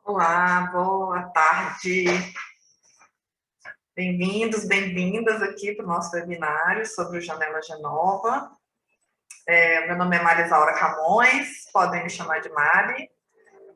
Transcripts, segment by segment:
Olá, boa tarde. Bem-vindos, bem-vindas aqui para o nosso webinário sobre o Janela Genova. Meu nome é Marisaura Camões, podem me chamar de Mari.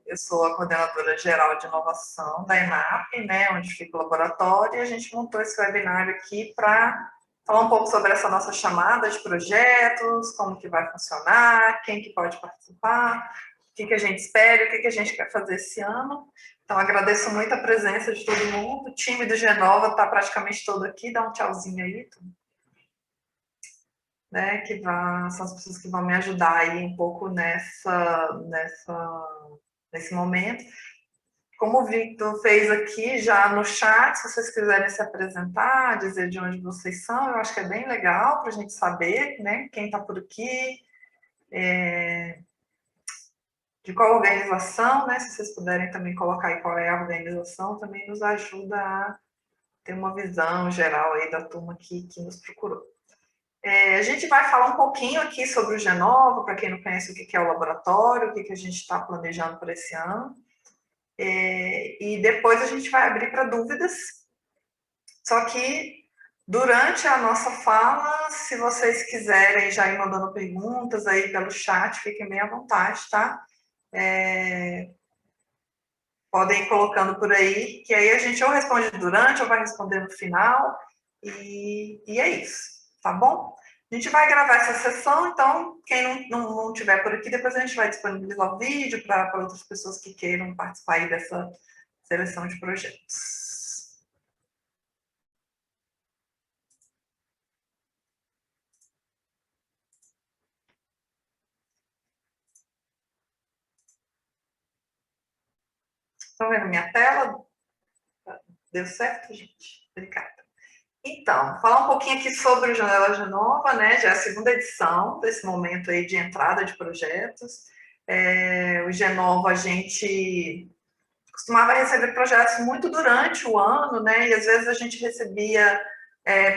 Eu sou a coordenadora geral de inovação da ENAP, né, onde fica o laboratório, e a gente montou esse webinário aqui para falar um pouco sobre essa nossa chamada de projetos, como que vai funcionar, quem que pode participar, o que a gente espera, o que a gente quer fazer esse ano. Então, agradeço muito a presença de todo mundo. O time do Genova está praticamente todo aqui. Dá um tchauzinho aí, né? São as pessoas que vão me ajudar aí um pouco nesse momento. Como o Victor fez aqui já no chat, se vocês quiserem se apresentar, dizer de onde vocês são, eu acho que é bem legal para a gente saber, né? Quem está por aqui, de qual organização, né? Se vocês puderem também colocar aí qual é a organização, também nos ajuda a ter uma visão geral aí da turma que nos procurou. A gente vai falar um pouquinho aqui sobre o Genova, para quem não conhece o que é o laboratório, o que a gente está planejando para esse ano. E depois a gente vai abrir para dúvidas. Só que durante a nossa fala, se vocês quiserem já ir mandando perguntas aí pelo chat, fiquem bem à vontade, tá? Podem ir colocando por aí, que aí a gente ou responde durante ou vai responder no final, e é isso, tá bom? A gente vai gravar essa sessão, então quem não tiver por aqui, depois a gente vai disponibilizar o vídeo para outras pessoas que queiram participar aí dessa seleção de projetos. Estão vendo minha tela? Deu certo, gente? Obrigada. Então, falar um pouquinho aqui sobre o Janela Genova, né? Já é a segunda edição desse momento aí de entrada de projetos. O Genova, a gente costumava receber projetos muito durante o ano, né? E às vezes a gente recebia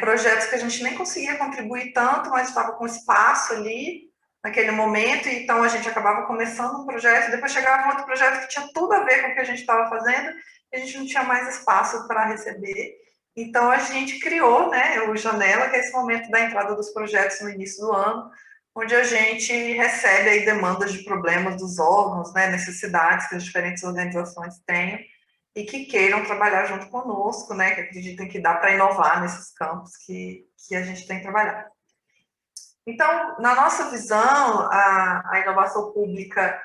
projetos que a gente nem conseguia contribuir tanto, mas estava com espaço ali naquele momento, e então a gente acabava começando um projeto, depois chegava um outro projeto que tinha tudo a ver com o que a gente estava fazendo, e a gente não tinha mais espaço para receber. Então a gente criou, né, o Janela, que é esse momento da entrada dos projetos no início do ano, onde a gente recebe aí demandas de problemas dos órgãos, né, necessidades que as diferentes organizações têm, e que queiram trabalhar junto conosco, né, que acreditem que dá para inovar nesses campos que a gente tem trabalhado. Então, na nossa visão, a inovação pública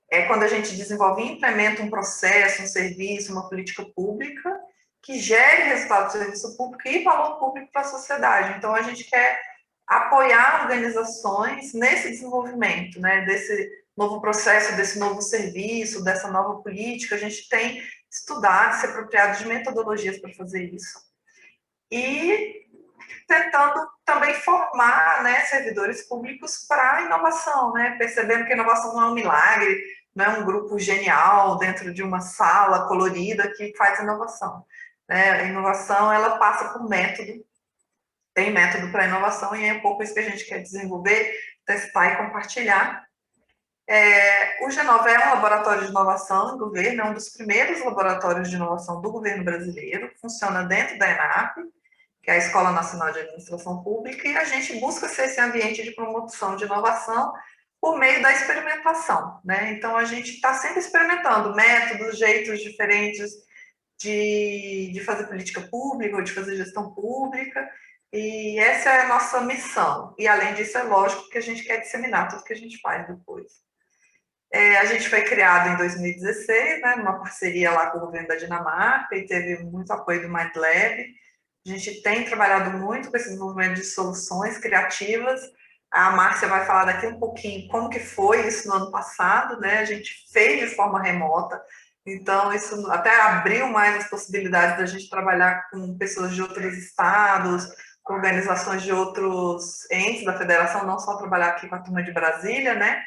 é quando a gente desenvolve e implementa um processo, um serviço, uma política pública que gere resultado do serviço público e valor público para a sociedade. Então, a gente quer apoiar organizações nesse desenvolvimento, né, desse novo processo, desse novo serviço, dessa nova política. A gente tem estudado, se apropriado de metodologias para fazer isso. E tentando também formar, né, servidores públicos para a inovação, né, percebendo que a inovação não é um milagre, não é um grupo genial dentro de uma sala colorida que faz inovação. Né? A inovação, ela passa por método, tem método para inovação, e é um pouco isso que a gente quer desenvolver, testar e compartilhar. O Genova é um laboratório de inovação do governo, é um dos primeiros laboratórios de inovação do governo brasileiro, funciona dentro da ENAP, que é a Escola Nacional de Administração Pública, e a gente busca ser esse ambiente de promoção de inovação por meio da experimentação, né? Então, a gente está sempre experimentando métodos, jeitos diferentes de fazer política pública ou de fazer gestão pública, e essa é a nossa missão. E, além disso, é lógico que a gente quer disseminar tudo que a gente faz depois. A gente foi criado em 2016, né, numa parceria lá com o governo da Dinamarca, e teve muito apoio do MindLab. A gente tem trabalhado muito com esse desenvolvimento de soluções criativas. A Márcia vai falar daqui um pouquinho como que foi isso no ano passado, né? A gente fez de forma remota, então isso até abriu mais as possibilidades da gente trabalhar com pessoas de outros estados, com organizações de outros entes da federação, não só trabalhar aqui com a turma de Brasília, né?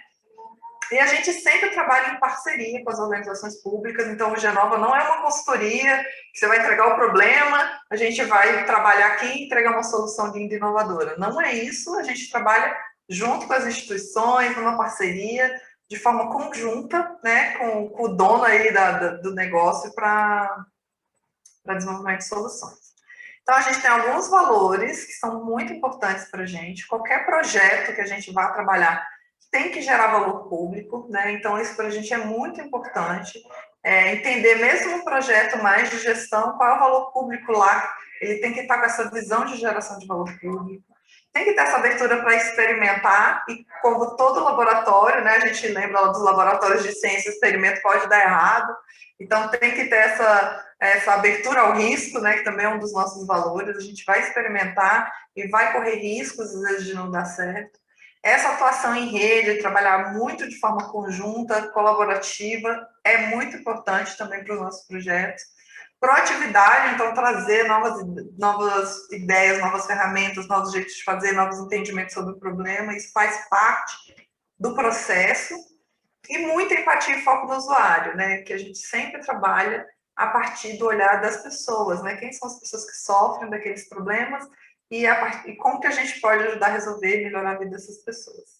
E a gente sempre trabalha em parceria com as organizações públicas, então o Genova não é uma consultoria, que você vai entregar o problema, a gente vai trabalhar aqui e entregar uma solução linda e inovadora. Não é isso, a gente trabalha junto com as instituições, numa parceria, de forma conjunta, né, com o dono aí do negócio para desenvolvimento de soluções. Então, a gente tem alguns valores que são muito importantes para a gente. Qualquer projeto que a gente vá trabalhar tem que gerar valor público, né? Então, isso para a gente é muito importante. Entender mesmo um projeto mais de gestão, qual é o valor público lá. Ele tem que estar com essa visão de geração de valor público. Tem que ter essa abertura para experimentar, e como todo laboratório, né? A gente lembra dos laboratórios de ciência, o experimento pode dar errado. Então, tem que ter essa abertura ao risco, né, que também é um dos nossos valores. A gente vai experimentar e vai correr riscos, às vezes, de não dar certo. Essa atuação em rede, trabalhar muito de forma conjunta, colaborativa, é muito importante também para os nossos projetos. Proatividade, então, trazer novas ideias, novas ferramentas, novos jeitos de fazer, novos entendimentos sobre o problema, isso faz parte do processo. E muita empatia e foco no usuário, né? Que a gente sempre trabalha a partir do olhar das pessoas, né? Quem são as pessoas que sofrem daqueles problemas e como que a gente pode ajudar a resolver e melhorar a vida dessas pessoas.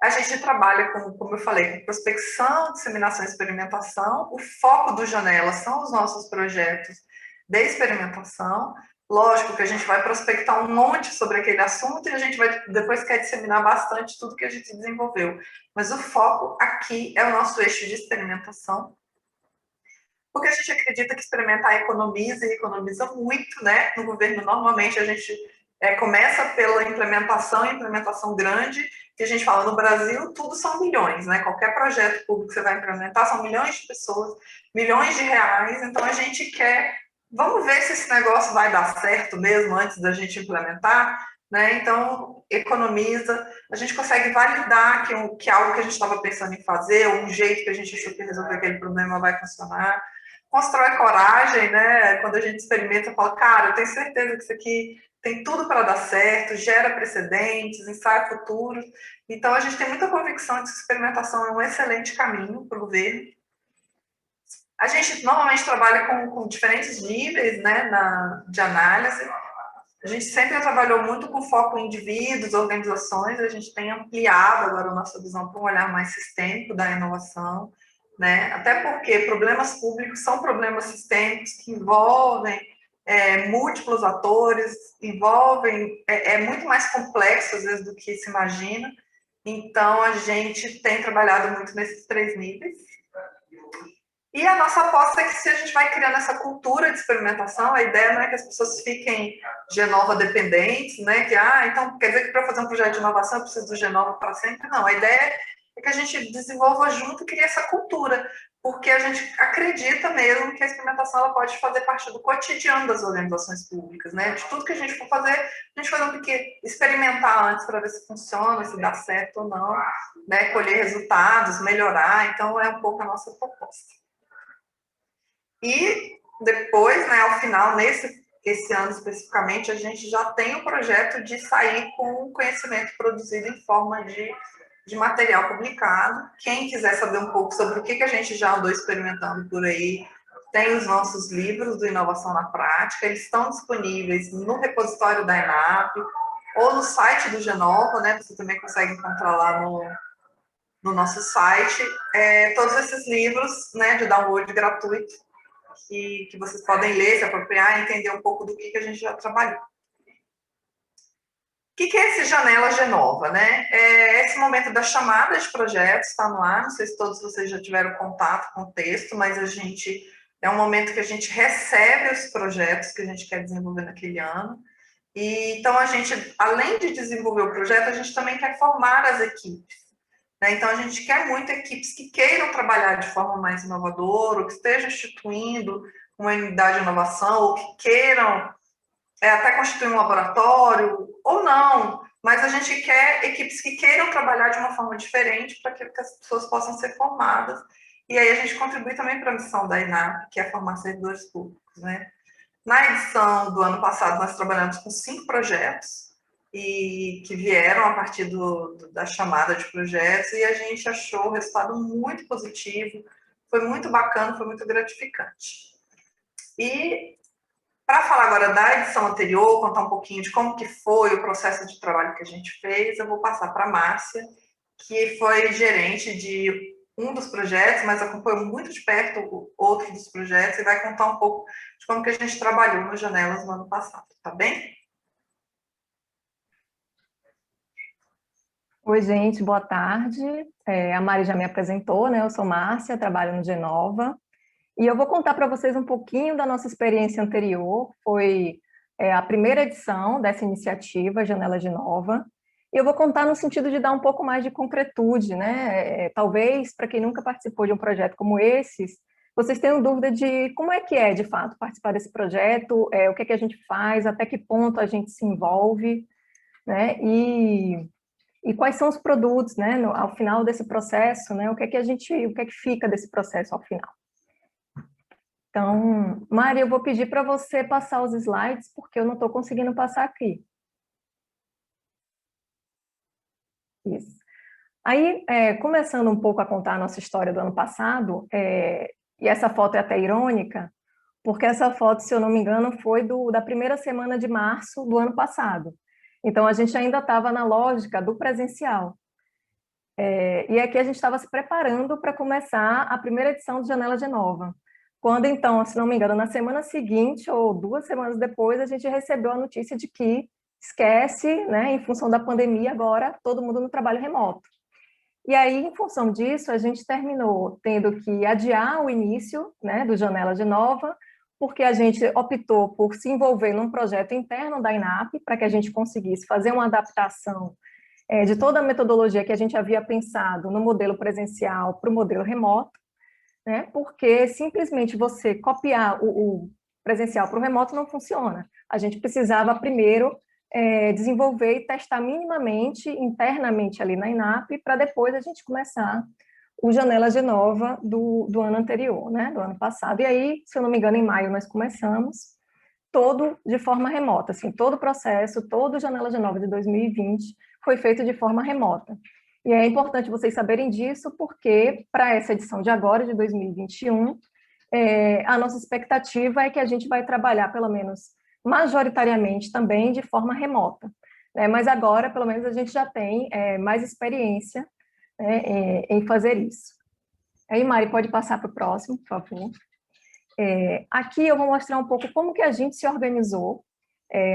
A gente trabalha com, como eu falei, com prospecção, disseminação e experimentação. O foco do Janela são os nossos projetos de experimentação. Lógico que a gente vai prospectar um monte sobre aquele assunto e a gente vai depois quer disseminar bastante tudo que a gente desenvolveu. Mas o foco aqui é o nosso eixo de experimentação, porque a gente acredita que experimentar economiza e economiza muito, né? No governo, normalmente, a gente começa pela implementação grande, que a gente fala no Brasil, tudo são milhões, né? Qualquer projeto público que você vai implementar são milhões de pessoas, milhões de reais, então a gente quer, vamos ver se esse negócio vai dar certo mesmo antes da gente implementar, né? Então, economiza, a gente consegue validar que algo que a gente estava pensando em fazer, ou um jeito que a gente achou que resolver aquele problema vai funcionar. Constrói coragem, né? Quando a gente experimenta, fala, cara, eu tenho certeza que isso aqui tem tudo para dar certo, gera precedentes, ensaio futuros. Então, a gente tem muita convicção de que a experimentação é um excelente caminho para o governo. A gente normalmente trabalha com diferentes níveis, né, de análise. A gente sempre trabalhou muito com foco em indivíduos, organizações. A gente tem ampliado agora a nossa visão para um olhar mais sistêmico da inovação, né? Até porque problemas públicos são problemas sistêmicos que envolvem múltiplos atores, é muito mais complexo às vezes do que se imagina. Então a gente tem trabalhado muito nesses três níveis. E a nossa aposta é que se a gente vai criando essa cultura de experimentação, a ideia não é que as pessoas fiquem Genova dependentes, né? Que, então quer dizer que para fazer um projeto de inovação eu preciso do Genova para sempre. Não, a ideia é que a gente desenvolva junto e crie essa cultura, porque a gente acredita mesmo que a experimentação ela pode fazer parte do cotidiano das organizações públicas, né? De tudo que a gente for fazer, a gente vai ter que experimentar antes para ver se funciona, se dá certo ou não, né? Colher resultados, melhorar. Então, é um pouco a nossa proposta. E depois, né, ao final, esse ano especificamente, a gente já tem o projeto de sair com o conhecimento produzido em forma de material publicado. Quem quiser saber um pouco sobre o que a gente já andou experimentando por aí, tem os nossos livros do Inovação na Prática, eles estão disponíveis no repositório da ENAP ou no site do Genova, né? Você também consegue encontrar lá no nosso site todos esses livros, né, de download gratuito, que vocês podem ler, se apropriar e entender um pouco do que a gente já trabalhou. O que é esse Janela Genova, né? É esse momento da chamada de projetos, está no ar, não sei se todos vocês já tiveram contato com o texto, mas é um momento que a gente recebe os projetos que a gente quer desenvolver naquele ano. E então a gente, além de desenvolver o projeto, a gente também quer formar as equipes. Né? Então a gente quer muito equipes que queiram trabalhar de forma mais inovadora, ou que estejam instituindo uma unidade de inovação, ou que queiram até constituir um laboratório, ou não, mas a gente quer equipes que queiram trabalhar de uma forma diferente para que as pessoas possam ser formadas, e aí a gente contribui também para a missão da ENAP, que é formar servidores públicos, né? Na edição do ano passado, nós trabalhamos com 5 projetos, e que vieram a partir da chamada de projetos, e a gente achou o resultado muito positivo, foi muito bacana, foi muito gratificante. E para falar agora da edição anterior, contar um pouquinho de como que foi o processo de trabalho que a gente fez, eu vou passar para a Márcia, que foi gerente de um dos projetos, mas acompanhou muito de perto outro dos projetos e vai contar um pouco de como que a gente trabalhou nas janelas no ano passado, tá bem? Oi, gente, boa tarde. A Mari já me apresentou, né? Eu sou Márcia, trabalho no Genova. E eu vou contar para vocês um pouquinho da nossa experiência anterior. Foi a primeira edição dessa iniciativa, Janela Genova. E eu vou contar no sentido de dar um pouco mais de concretude, né? Talvez, para quem nunca participou de um projeto como esses, vocês tenham dúvida de como é, de fato, participar desse projeto, o que é que a gente faz, até que ponto a gente se envolve, né? E quais são os produtos, né, ao final desse processo, né, o que é que fica desse processo ao final. Então, Mari, eu vou pedir para você passar os slides, porque eu não estou conseguindo passar aqui. Isso. Aí, começando um pouco a contar a nossa história do ano passado, e essa foto é até irônica, porque essa foto, se eu não me engano, foi da primeira semana de março do ano passado. Então, a gente ainda estava na lógica do presencial. E aqui a gente estava se preparando para começar a primeira edição de Janela Genova. Quando então, se não me engano, na semana seguinte ou 2 semanas depois, a gente recebeu a notícia de que esquece, né, em função da pandemia, agora todo mundo no trabalho remoto. E aí, em função disso, a gente terminou tendo que adiar o início, né, do Janela Genova, porque a gente optou por se envolver num projeto interno da INAP, para que a gente conseguisse fazer uma adaptação de toda a metodologia que a gente havia pensado no modelo presencial para o modelo remoto, né? Porque simplesmente você copiar o presencial para o remoto não funciona. A gente precisava primeiro desenvolver e testar minimamente, internamente ali na INAP, para depois a gente começar o Janela Genova do ano anterior, né? Do ano passado. E aí, se eu não me engano, em maio nós começamos, todo de forma remota, assim, todo o processo, todo Janela Genova de 2020 foi feito de forma remota. E é importante vocês saberem disso, porque para essa edição de agora, de 2021, a nossa expectativa é que a gente vai trabalhar, pelo menos majoritariamente, também de forma remota. Né? Mas agora, pelo menos, a gente já tem mais experiência, né, em fazer isso. Aí, Mari, pode passar para o próximo, por favor. Aqui eu vou mostrar um pouco como que a gente se organizou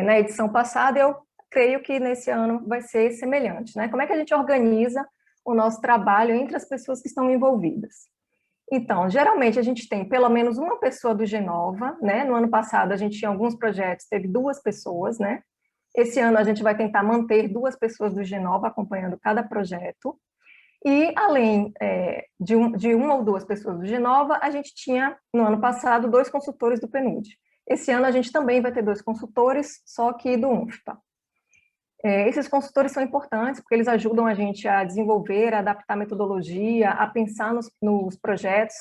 na edição passada. Eu creio que nesse ano vai ser semelhante, né? Como é que a gente organiza o nosso trabalho entre as pessoas que estão envolvidas? Então, geralmente a gente tem pelo menos uma pessoa do Genova, né? No ano passado a gente tinha alguns projetos, teve 2 pessoas, né? Esse ano a gente vai tentar manter 2 pessoas do Genova acompanhando cada projeto. E, além de uma ou 2 pessoas do Genova, a gente tinha, no ano passado, 2 consultores do PNUD. Esse ano, a gente também vai ter 2 consultores, só que do UNFPA. Esses consultores são importantes, porque eles ajudam a gente a desenvolver, a adaptar a metodologia, a pensar nos projetos.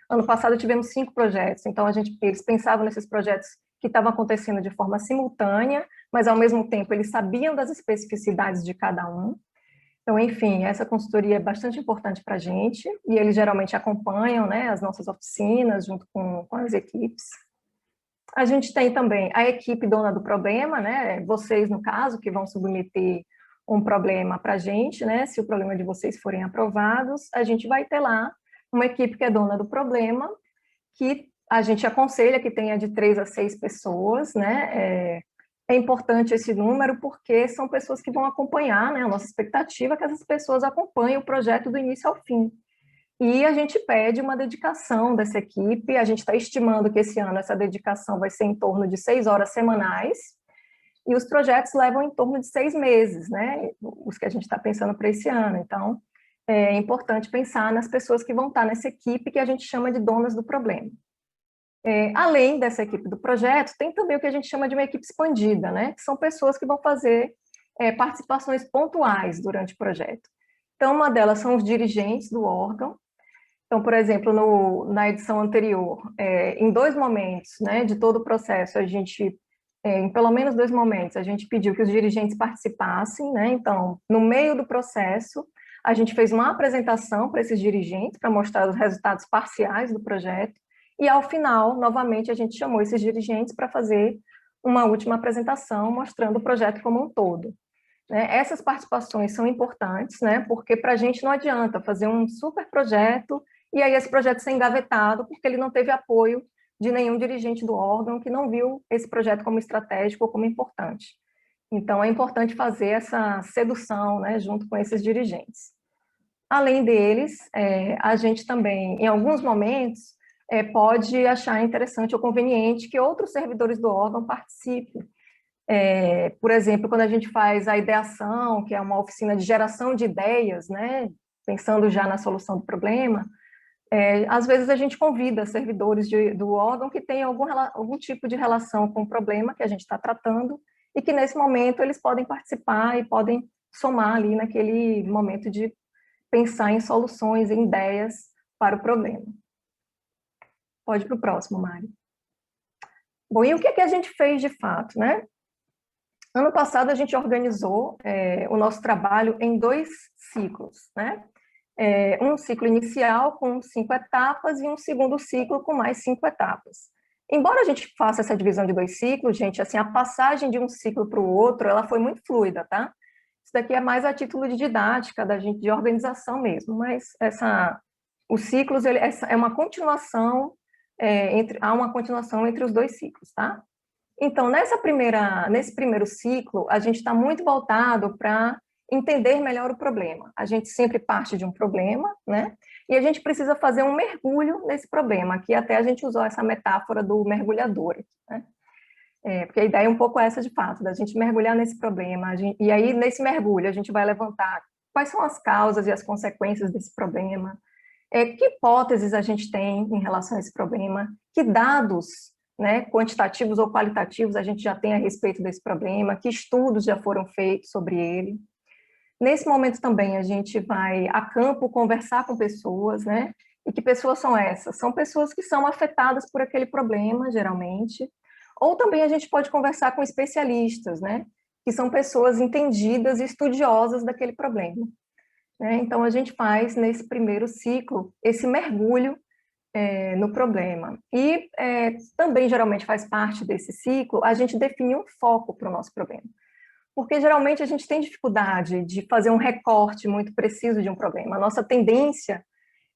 Ano passado, tivemos 5 projetos, então eles pensavam nesses projetos que estavam acontecendo de forma simultânea, mas, ao mesmo tempo, eles sabiam das especificidades de cada um. Então, enfim, essa consultoria é bastante importante para a gente, e eles geralmente acompanham, né, as nossas oficinas, junto com as equipes. A gente tem também a equipe dona do problema, né, vocês, no caso, que vão submeter um problema para a gente, né, se o problema de vocês forem aprovados, a gente vai ter lá uma equipe que é dona do problema, que a gente aconselha que tenha de 3 a 6 pessoas, né, é importante esse número porque são pessoas que vão acompanhar, né? A nossa expectativa é que essas pessoas acompanhem o projeto do início ao fim. E a gente pede uma dedicação dessa equipe, a gente está estimando que esse ano essa dedicação vai ser em torno de 6 horas semanais, e os projetos levam em torno de 6 meses, né? Os que a gente está pensando para esse ano. Então, é importante pensar nas pessoas que vão estar nessa equipe que a gente chama de donas do problema. Além dessa equipe do projeto, tem também o que a gente chama de uma equipe expandida, né? Que são pessoas que vão fazer participações pontuais durante o projeto. Então, uma delas são os dirigentes do órgão. Então, por exemplo, na edição anterior, em 2 momentos, né, de todo o processo, em pelo menos 2 momentos, a gente pediu que os dirigentes participassem, né? Então, no meio do processo, a gente fez uma apresentação para esses dirigentes, para mostrar os resultados parciais do projeto, e ao final, novamente, a gente chamou esses dirigentes para fazer uma última apresentação, mostrando o projeto como um todo. né? Essas participações são importantes, né? Porque para a gente não adianta fazer um super projeto e aí esse projeto ser engavetado porque ele não teve apoio de nenhum dirigente do órgão que não viu esse projeto como estratégico ou como importante. Então, é importante fazer essa sedução, né, junto com esses dirigentes. Além deles, a gente também, em alguns momentos, pode achar interessante ou conveniente que outros servidores do órgão participem. Por exemplo, quando a gente faz a ideação, que é uma oficina de geração de ideias, né, pensando já na solução do problema, às vezes a gente convida servidores do órgão que têm algum tipo de relação com o problema que a gente está tratando e que nesse momento eles podem participar e podem somar ali naquele momento de pensar em soluções, em ideias para o problema. Pode ir para o próximo, Mari. Bom, e o que a gente fez de fato, né? Ano passado a gente organizou o nosso trabalho em 2 ciclos, né? Um ciclo inicial com 5 etapas e um segundo ciclo com mais 5 etapas. Embora a gente faça essa divisão de 2 ciclos, gente, assim, a passagem de um ciclo para o outro, ela foi muito fluida, tá? Isso daqui é mais a título de didática da gente, de organização mesmo, mas os ciclos, é uma continuação, há uma continuação entre os 2 ciclos, tá? Então, nesse primeiro ciclo, a gente está muito voltado para entender melhor o problema. A gente sempre parte de um problema, né? E a gente precisa fazer um mergulho nesse problema, que até a gente usou essa metáfora do mergulhador, né? Porque a ideia é um pouco essa de fato, da gente mergulhar nesse problema, e aí nesse mergulho a gente vai levantar quais são as causas e as consequências desse problema, que hipóteses a gente tem em relação a esse problema, que dados, né, quantitativos ou qualitativos a gente já tem a respeito desse problema, que estudos já foram feitos sobre ele. Nesse momento também a gente vai a campo conversar com pessoas, né? E que pessoas são essas? São pessoas que são afetadas por aquele problema, geralmente. Ou também a gente pode conversar com especialistas, né? Que são pessoas entendidas e estudiosas daquele problema. Então a gente faz nesse primeiro ciclo esse mergulho no problema. E também geralmente faz parte desse ciclo a gente definir um foco para o nosso problema. Porque geralmente a gente tem dificuldade de fazer um recorte muito preciso de um problema. A nossa tendência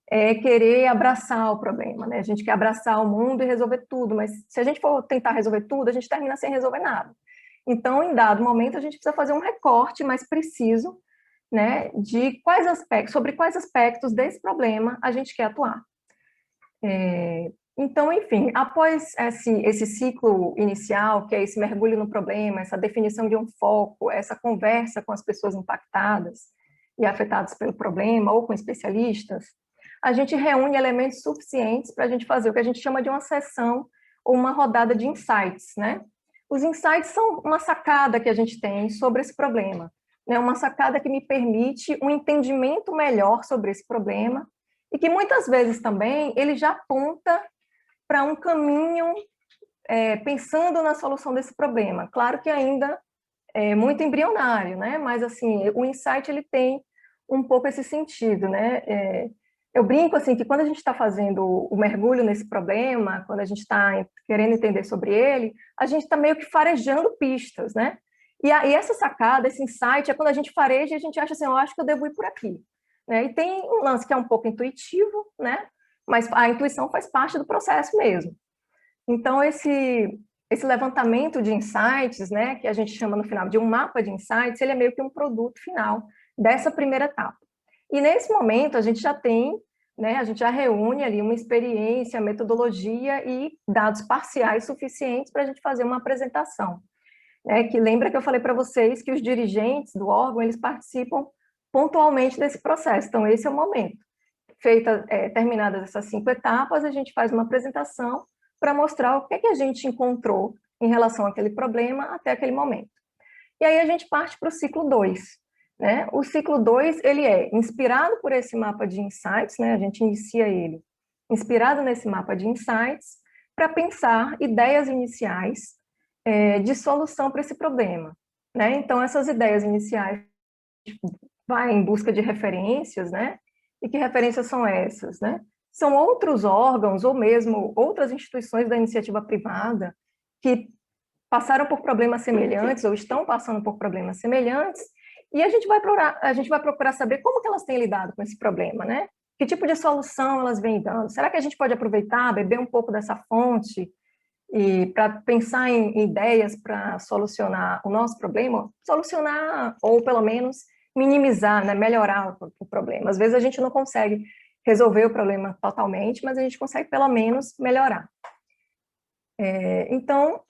é querer abraçar o problema, né? A gente quer abraçar o mundo e resolver tudo, mas se a gente for tentar resolver tudo, a gente termina sem resolver nada. Então, em dado momento, a gente precisa fazer um recorte mais preciso, né, de sobre quais aspectos desse problema a gente quer atuar. Então, enfim, após esse ciclo inicial, que é esse mergulho no problema, essa definição de um foco, essa conversa com as pessoas impactadas e afetadas pelo problema, ou com especialistas, a gente reúne elementos suficientes para a gente fazer o que a gente chama de uma sessão ou uma rodada de insights, né? Os insights são uma sacada que a gente tem sobre esse problema, né? Uma sacada que me permite um entendimento melhor sobre esse problema e que muitas vezes também ele já aponta para um caminho pensando na solução desse problema. Claro que ainda é muito embrionário, né? Mas assim, o insight ele tem um pouco esse sentido, né? Eu brinco assim que quando a gente está fazendo o mergulho nesse problema, quando a gente está querendo entender sobre ele, a gente está meio que farejando pistas, né? E essa sacada, esse insight, é quando a gente fareja e a gente acha assim, eu acho que eu devo ir por aqui. Né? E tem um lance que é um pouco intuitivo, né? Mas a intuição faz parte do processo mesmo. Então, esse levantamento de insights, né, que a gente chama no final de um mapa de insights, ele é meio que um produto final dessa primeira etapa. E nesse momento a gente já tem, né, a gente já reúne ali uma experiência, metodologia e dados parciais suficientes para a gente fazer uma apresentação. Que lembra que eu falei para vocês que os dirigentes do órgão, eles participam pontualmente desse processo. Então, esse é o momento. Terminadas essas 5 etapas, a gente faz uma apresentação para mostrar o que é que a gente encontrou em relação àquele problema até aquele momento. E aí a gente parte para o ciclo 2. Né? O ciclo 2, ele é inspirado por esse mapa de insights, né? A gente inicia ele inspirado nesse mapa de insights para pensar ideias iniciais de solução para esse problema. Né? Então, essas ideias iniciais vai em busca de referências, né? E que referências são essas, né? São outros órgãos ou mesmo outras instituições da iniciativa privada que passaram por problemas semelhantes ou estão passando por problemas semelhantes E a gente vai procurar saber como que elas têm lidado com esse problema, né? Que tipo de solução elas vêm dando? Será que a gente pode aproveitar, beber um pouco dessa fonte e para pensar em ideias para solucionar o nosso problema? Solucionar, ou pelo menos minimizar, né? Melhorar o problema. Às vezes a gente não consegue resolver o problema totalmente, mas a gente consegue pelo menos melhorar. Então,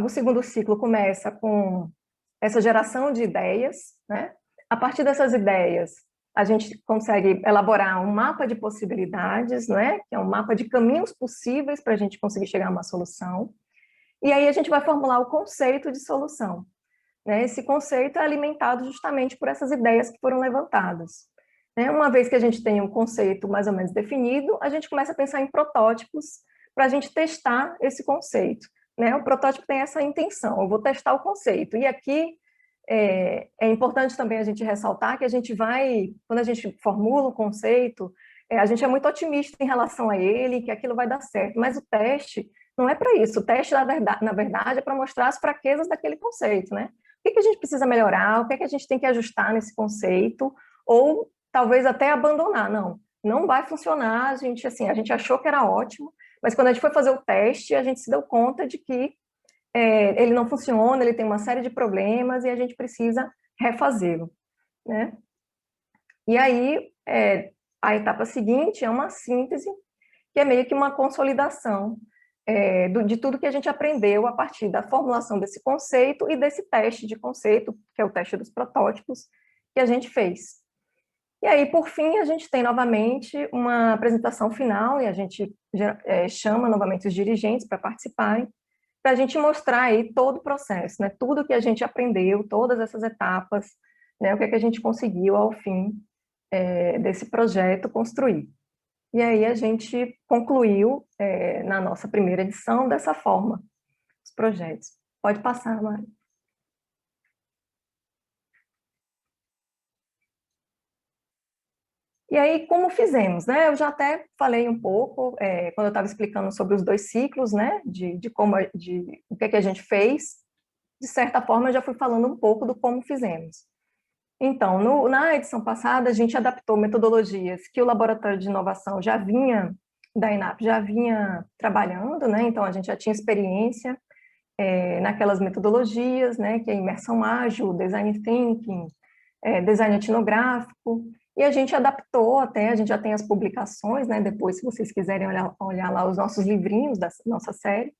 o segundo ciclo começa com essa geração de ideias, né? A partir dessas ideias, a gente consegue elaborar um mapa de possibilidades, né? Que é um mapa de caminhos possíveis para a gente conseguir chegar a uma solução. E aí a gente vai formular o conceito de solução, né? Esse conceito é alimentado justamente por essas ideias que foram levantadas, né? Uma vez que a gente tem um conceito mais ou menos definido, a gente começa a pensar em protótipos para a gente testar esse conceito, né? O protótipo tem essa intenção, eu vou testar o conceito. E aqui é importante também a gente ressaltar que a gente vai, quando a gente formula o conceito, a gente é muito otimista em relação a ele, que aquilo vai dar certo, mas o teste não é para isso. O teste, na verdade, é para mostrar as fraquezas daquele conceito, né? O que a gente precisa melhorar, o que a gente tem que ajustar nesse conceito, ou talvez até abandonar. Não vai funcionar, a gente achou que era ótimo, mas quando a gente foi fazer o teste, a gente se deu conta de que ele não funciona, ele tem uma série de problemas e a gente precisa refazê-lo, né? E aí, a etapa seguinte é uma síntese, que é meio que uma consolidação de tudo que a gente aprendeu a partir da formulação desse conceito e desse teste de conceito, que é o teste dos protótipos, que a gente fez. E aí, por fim, a gente tem novamente uma apresentação final e a gente chama novamente os dirigentes para participarem, para a gente mostrar aí todo o processo, né? Tudo que a gente aprendeu, todas essas etapas, né? O que é que a gente conseguiu ao fim desse projeto construir. E aí a gente concluiu na nossa primeira edição dessa forma, os projetos. Pode passar, Mari. E aí, como fizemos, né? Eu já até falei um pouco, quando eu estava explicando sobre os dois ciclos, né? De o que é que a gente fez. De certa forma, eu já fui falando um pouco do como fizemos. Então, na edição passada, a gente adaptou metodologias que o Laboratório de Inovação da ENAP, já vinha trabalhando, né? Então, a gente já tinha experiência naquelas metodologias, né? Que é imersão ágil, design thinking, design etnográfico, e a gente adaptou até, a gente já tem as publicações, né? Depois, se vocês quiserem olhar lá os nossos livrinhos da nossa série,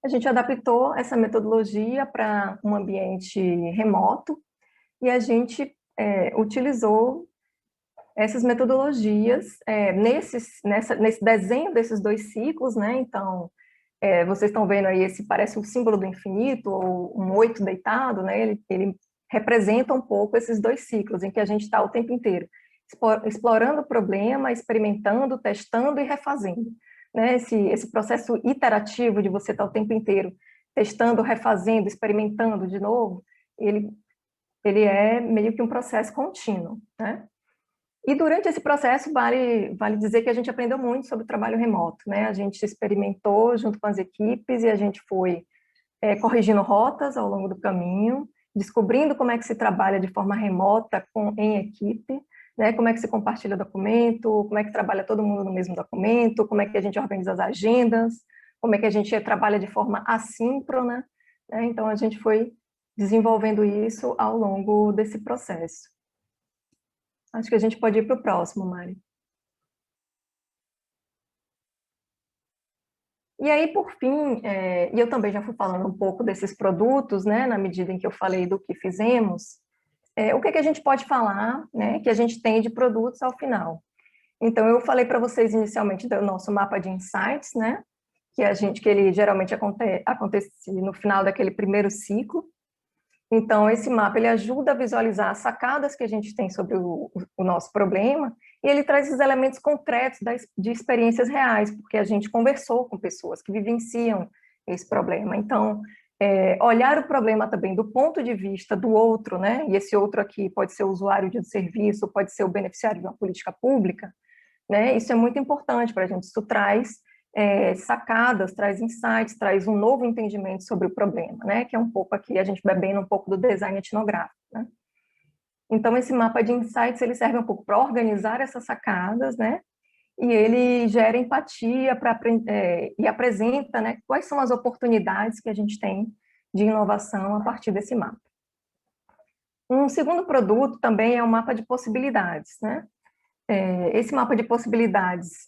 a gente adaptou essa metodologia para um ambiente remoto, e a gente utilizou essas metodologias nesse desenho desses dois ciclos, né? Então, vocês estão vendo aí parece um símbolo do infinito, ou um 8 deitado, né? Ele representa um pouco esses dois ciclos, em que a gente está o tempo inteiro explorando o problema, experimentando, testando e refazendo, né? Esse processo iterativo de você estar o tempo inteiro testando, refazendo, experimentando de novo, ele é meio que um processo contínuo, né? E durante esse processo, vale dizer que a gente aprendeu muito sobre o trabalho remoto, né? A gente experimentou junto com as equipes e a gente foi corrigindo rotas ao longo do caminho, descobrindo como é que se trabalha de forma remota em equipe, né? Como é que se compartilha documento, como é que trabalha todo mundo no mesmo documento, como é que a gente organiza as agendas, como é que a gente trabalha de forma assíncrona, né? Então, a gente foi desenvolvendo isso ao longo desse processo. Acho que a gente pode ir para o próximo, Mari. E aí, por fim, e eu também já fui falando um pouco desses produtos, né, na medida em que eu falei do que fizemos, o que a gente pode falar, né, que a gente tem de produtos ao final. Então, eu falei para vocês inicialmente do nosso mapa de insights, né, que ele geralmente acontece no final daquele primeiro ciclo. Então, esse mapa ele ajuda a visualizar as sacadas que a gente tem sobre o nosso problema, e ele traz esses elementos concretos de experiências reais, porque a gente conversou com pessoas que vivenciam esse problema. Então, olhar o problema também do ponto de vista do outro, né? E esse outro aqui pode ser o usuário de um serviço, pode ser o beneficiário de uma política pública, né? Isso é muito importante para a gente. Isso traz sacadas, traz insights, traz um novo entendimento sobre o problema, né? Que é um pouco aqui, a gente bebendo um pouco do design etnográfico, né? Então, esse mapa de insights, ele serve um pouco para organizar essas sacadas, né? E ele gera empatia e apresenta, né, quais são as oportunidades que a gente tem de inovação a partir desse mapa. Um segundo produto também é um mapa de possibilidades, né? Esse mapa de possibilidades,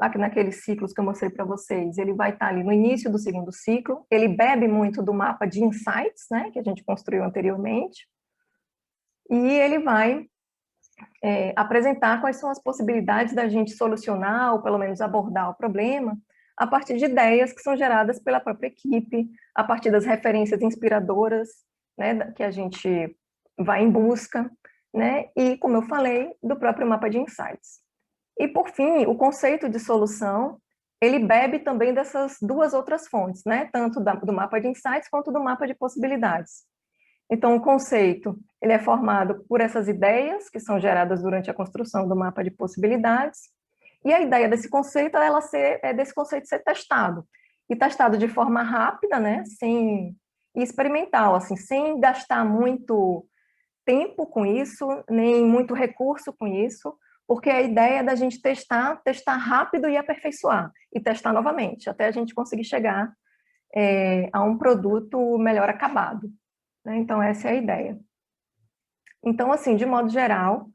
aqui naqueles ciclos que eu mostrei para vocês, ele vai estar ali no início do segundo ciclo, ele bebe muito do mapa de insights, né, que a gente construiu anteriormente, e ele vai apresentar quais são as possibilidades da gente solucionar, ou pelo menos abordar o problema, a partir de ideias que são geradas pela própria equipe, a partir das referências inspiradoras, né, que a gente vai em busca, né, e, como eu falei, do próprio mapa de insights. E, por fim, o conceito de solução, ele bebe também dessas duas outras fontes, né, tanto do mapa de insights quanto do mapa de possibilidades. Então, o conceito, ele é formado por essas ideias que são geradas durante a construção do mapa de possibilidades, e a ideia desse conceito é desse conceito ser testado, e testado de forma rápida, né, e experimental, assim, sem gastar muito tempo com isso, nem muito recurso com isso, porque a ideia é da gente testar rápido e aperfeiçoar, e testar novamente, até a gente conseguir chegar a um produto melhor acabado, né? Então, essa é a ideia. Então, assim, de modo geral,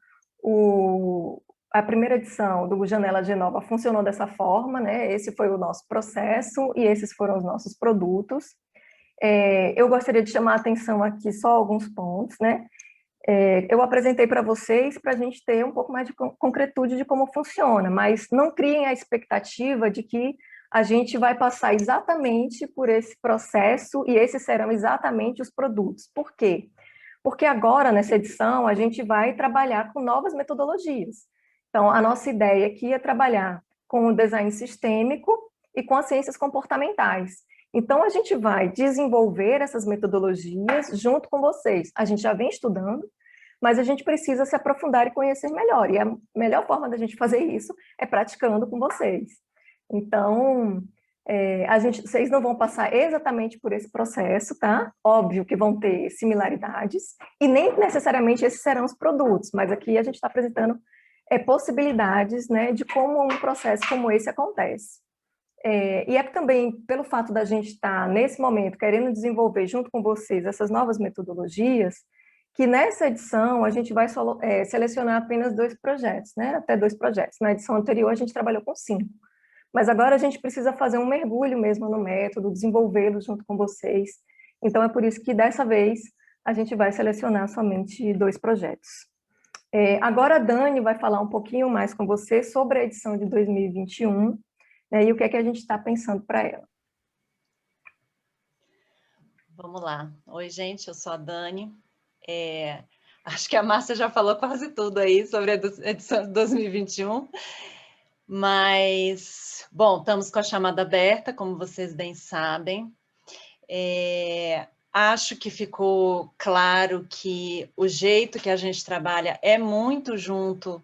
a primeira edição do Janela Genova funcionou dessa forma, né? Esse foi o nosso processo e esses foram os nossos produtos. Eu gostaria de chamar a atenção aqui só alguns pontos, né? Eu apresentei para vocês para a gente ter um pouco mais de concretude de como funciona, mas não criem a expectativa de que a gente vai passar exatamente por esse processo e esses serão exatamente os produtos. Por quê? Porque agora, nessa edição, a gente vai trabalhar com novas metodologias. Então, a nossa ideia aqui é trabalhar com o design sistêmico e com as ciências comportamentais. Então, a gente vai desenvolver essas metodologias junto com vocês. A gente já vem estudando, mas a gente precisa se aprofundar e conhecer melhor. E a melhor forma da gente fazer isso é praticando com vocês. Então, vocês não vão passar exatamente por esse processo, tá? Óbvio que vão ter similaridades, e nem necessariamente esses serão os produtos, mas aqui a gente está apresentando possibilidades, né, de como um processo como esse acontece. E é também pelo fato da gente estar, nesse momento, querendo desenvolver junto com vocês essas novas metodologias, que nessa edição a gente vai selecionar apenas 2 projetos, né? Até 2 projetos. Na edição anterior a gente trabalhou com 5. Mas agora a gente precisa fazer um mergulho mesmo no método, desenvolvê-lo junto com vocês. Então é por isso que dessa vez a gente vai selecionar somente 2 projetos. Agora a Dani vai falar um pouquinho mais com você sobre a edição de 2021, né, e o que é que a gente está pensando para ela. Vamos lá. Oi, gente, eu sou a Dani. Acho que a Márcia já falou quase tudo aí sobre a edição de 2021, mas, bom, estamos com a chamada aberta, como vocês bem sabem. Acho que ficou claro que o jeito que a gente trabalha é muito junto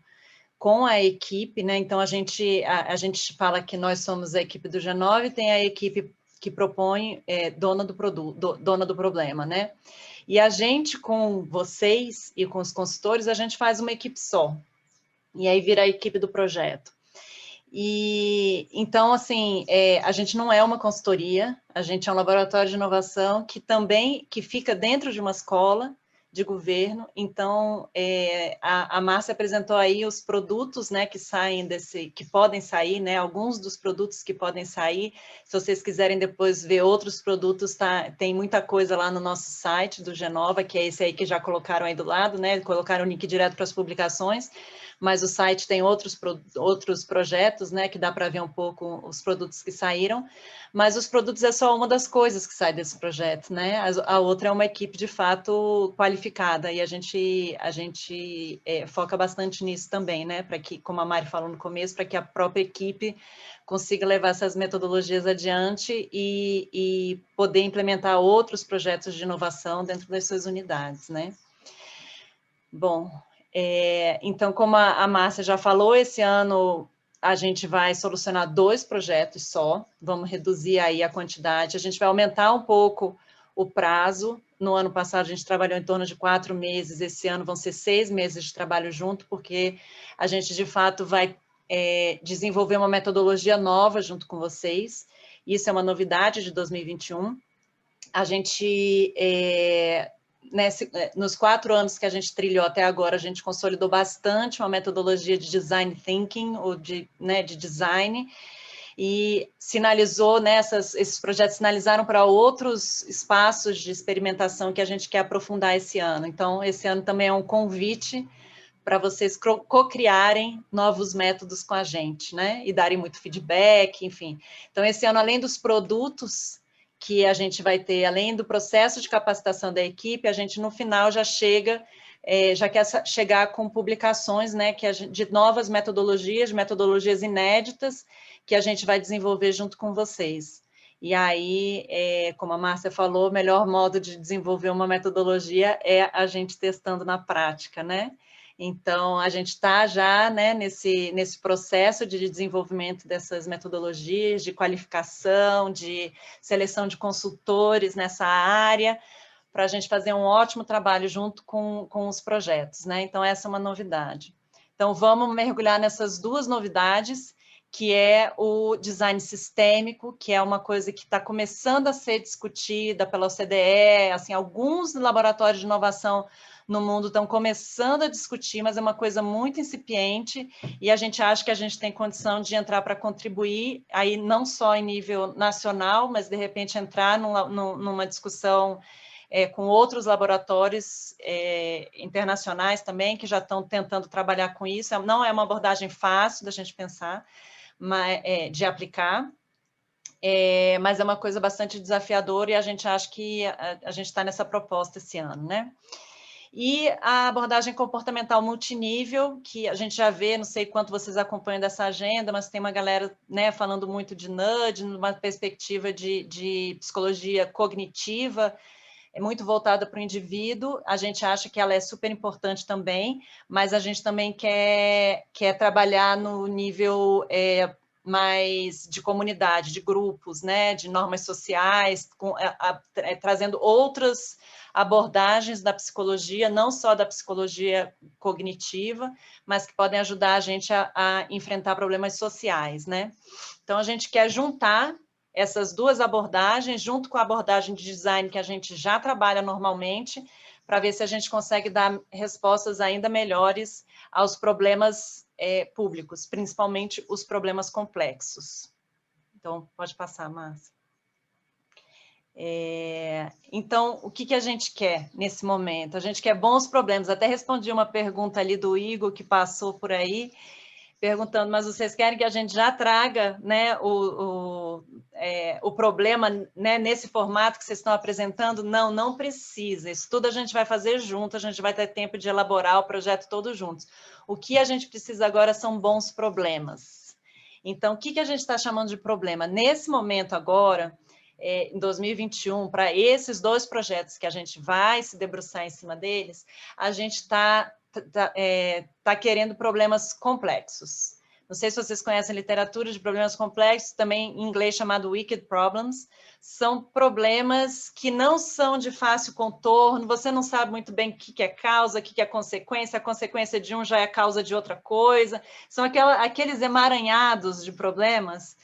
com a equipe, né? Então, a gente fala que nós somos a equipe do G9, tem a equipe que propõe, dona do produto, dona do problema, né? E a gente, com vocês e com os consultores, a gente faz uma equipe só. E aí vira a equipe do projeto. E então, assim, a gente não é uma consultoria, a gente é um laboratório de inovação que fica dentro de uma escola de governo. Então, a Márcia apresentou aí os produtos, né, que podem sair, né, alguns dos produtos que podem sair. Se vocês quiserem depois ver outros produtos, tem muita coisa lá no nosso site do Genova, que é esse aí que já colocaram aí do lado, né, colocaram o link direto para as publicações, mas o site tem outros projetos, né, que dá para ver um pouco os produtos que saíram, mas os produtos é só uma das coisas que sai desse projeto, né, a outra é uma equipe de fato qualificada, e a gente foca bastante nisso também, né, para que, como a Mari falou no começo, para que a própria equipe consiga levar essas metodologias adiante e poder implementar outros projetos de inovação dentro das suas unidades, né. Bom, então, como a Márcia já falou, esse ano a gente vai solucionar 2 projetos só, vamos reduzir aí a quantidade, a gente vai aumentar um pouco o prazo. No ano passado, a gente trabalhou em torno de 4 meses, esse ano vão ser 6 meses de trabalho junto, porque a gente, de fato, vai desenvolver uma metodologia nova junto com vocês. Isso é uma novidade de 2021. A gente, nos 4 anos que a gente trilhou até agora, a gente consolidou bastante uma metodologia de design thinking, ou de design, e sinalizou, esses projetos sinalizaram para outros espaços de experimentação que a gente quer aprofundar esse ano. Então, esse ano também é um convite para vocês co-criarem novos métodos com a gente, né? E darem muito feedback, enfim. Então, esse ano, além dos produtos que a gente vai ter, além do processo de capacitação da equipe, a gente, no final, já quer chegar com publicações, né, de novas metodologias inéditas, que a gente vai desenvolver junto com vocês. E aí, como a Márcia falou, o melhor modo de desenvolver uma metodologia é a gente testando na prática, né? Então, a gente está já, né, nesse processo de desenvolvimento dessas metodologias, de qualificação, de seleção de consultores nessa área, para a gente fazer um ótimo trabalho junto com os projetos, né? Então, essa é uma novidade. Então, vamos mergulhar nessas 2 novidades, que é o design sistêmico, que é uma coisa que está começando a ser discutida pela OCDE, assim, alguns laboratórios de inovação no mundo estão começando a discutir, mas é uma coisa muito incipiente, e a gente acha que a gente tem condição de entrar para contribuir, aí não só em nível nacional, mas de repente entrar numa discussão com outros laboratórios internacionais também, que já estão tentando trabalhar com isso. Não é uma abordagem fácil da gente pensar, de aplicar, mas é uma coisa bastante desafiadora, e a gente acha que a gente está nessa proposta esse ano, né? E a abordagem comportamental multinível, que a gente já vê, não sei quanto vocês acompanham dessa agenda, mas tem uma galera, né, falando muito de nudge, numa perspectiva de psicologia cognitiva, muito voltada para o indivíduo. A gente acha que ela é super importante também, mas a gente também quer trabalhar no nível mais de comunidade, de grupos, né, de normas sociais, trazendo outras abordagens da psicologia, não só da psicologia cognitiva, mas que podem ajudar a gente a enfrentar problemas sociais, né? Então, a gente quer juntar essas 2 abordagens, junto com a abordagem de design que a gente já trabalha normalmente, para ver se a gente consegue dar respostas ainda melhores aos problemas públicos, principalmente os problemas complexos. Então, pode passar, Márcia. Então, o que a gente quer nesse momento? A gente quer bons problemas. Até respondi uma pergunta ali do Igor, que passou por aí, perguntando, mas vocês querem que a gente já traga, né, o problema, né, nesse formato que vocês estão apresentando? Não, não precisa. Isso tudo a gente vai fazer junto, a gente vai ter tempo de elaborar o projeto todo juntos. O que a gente precisa agora são bons problemas. Então, o que a gente está chamando de problema? Nesse momento agora, em 2021, para esses 2 projetos que a gente vai se debruçar em cima deles, a gente está querendo problemas complexos. Não sei se vocês conhecem literatura de problemas complexos, também em inglês chamado wicked problems. São problemas que não são de fácil contorno, você não sabe muito bem o que é causa, o que é consequência, a consequência de um já é causa de outra coisa. São aqueles emaranhados de problemas,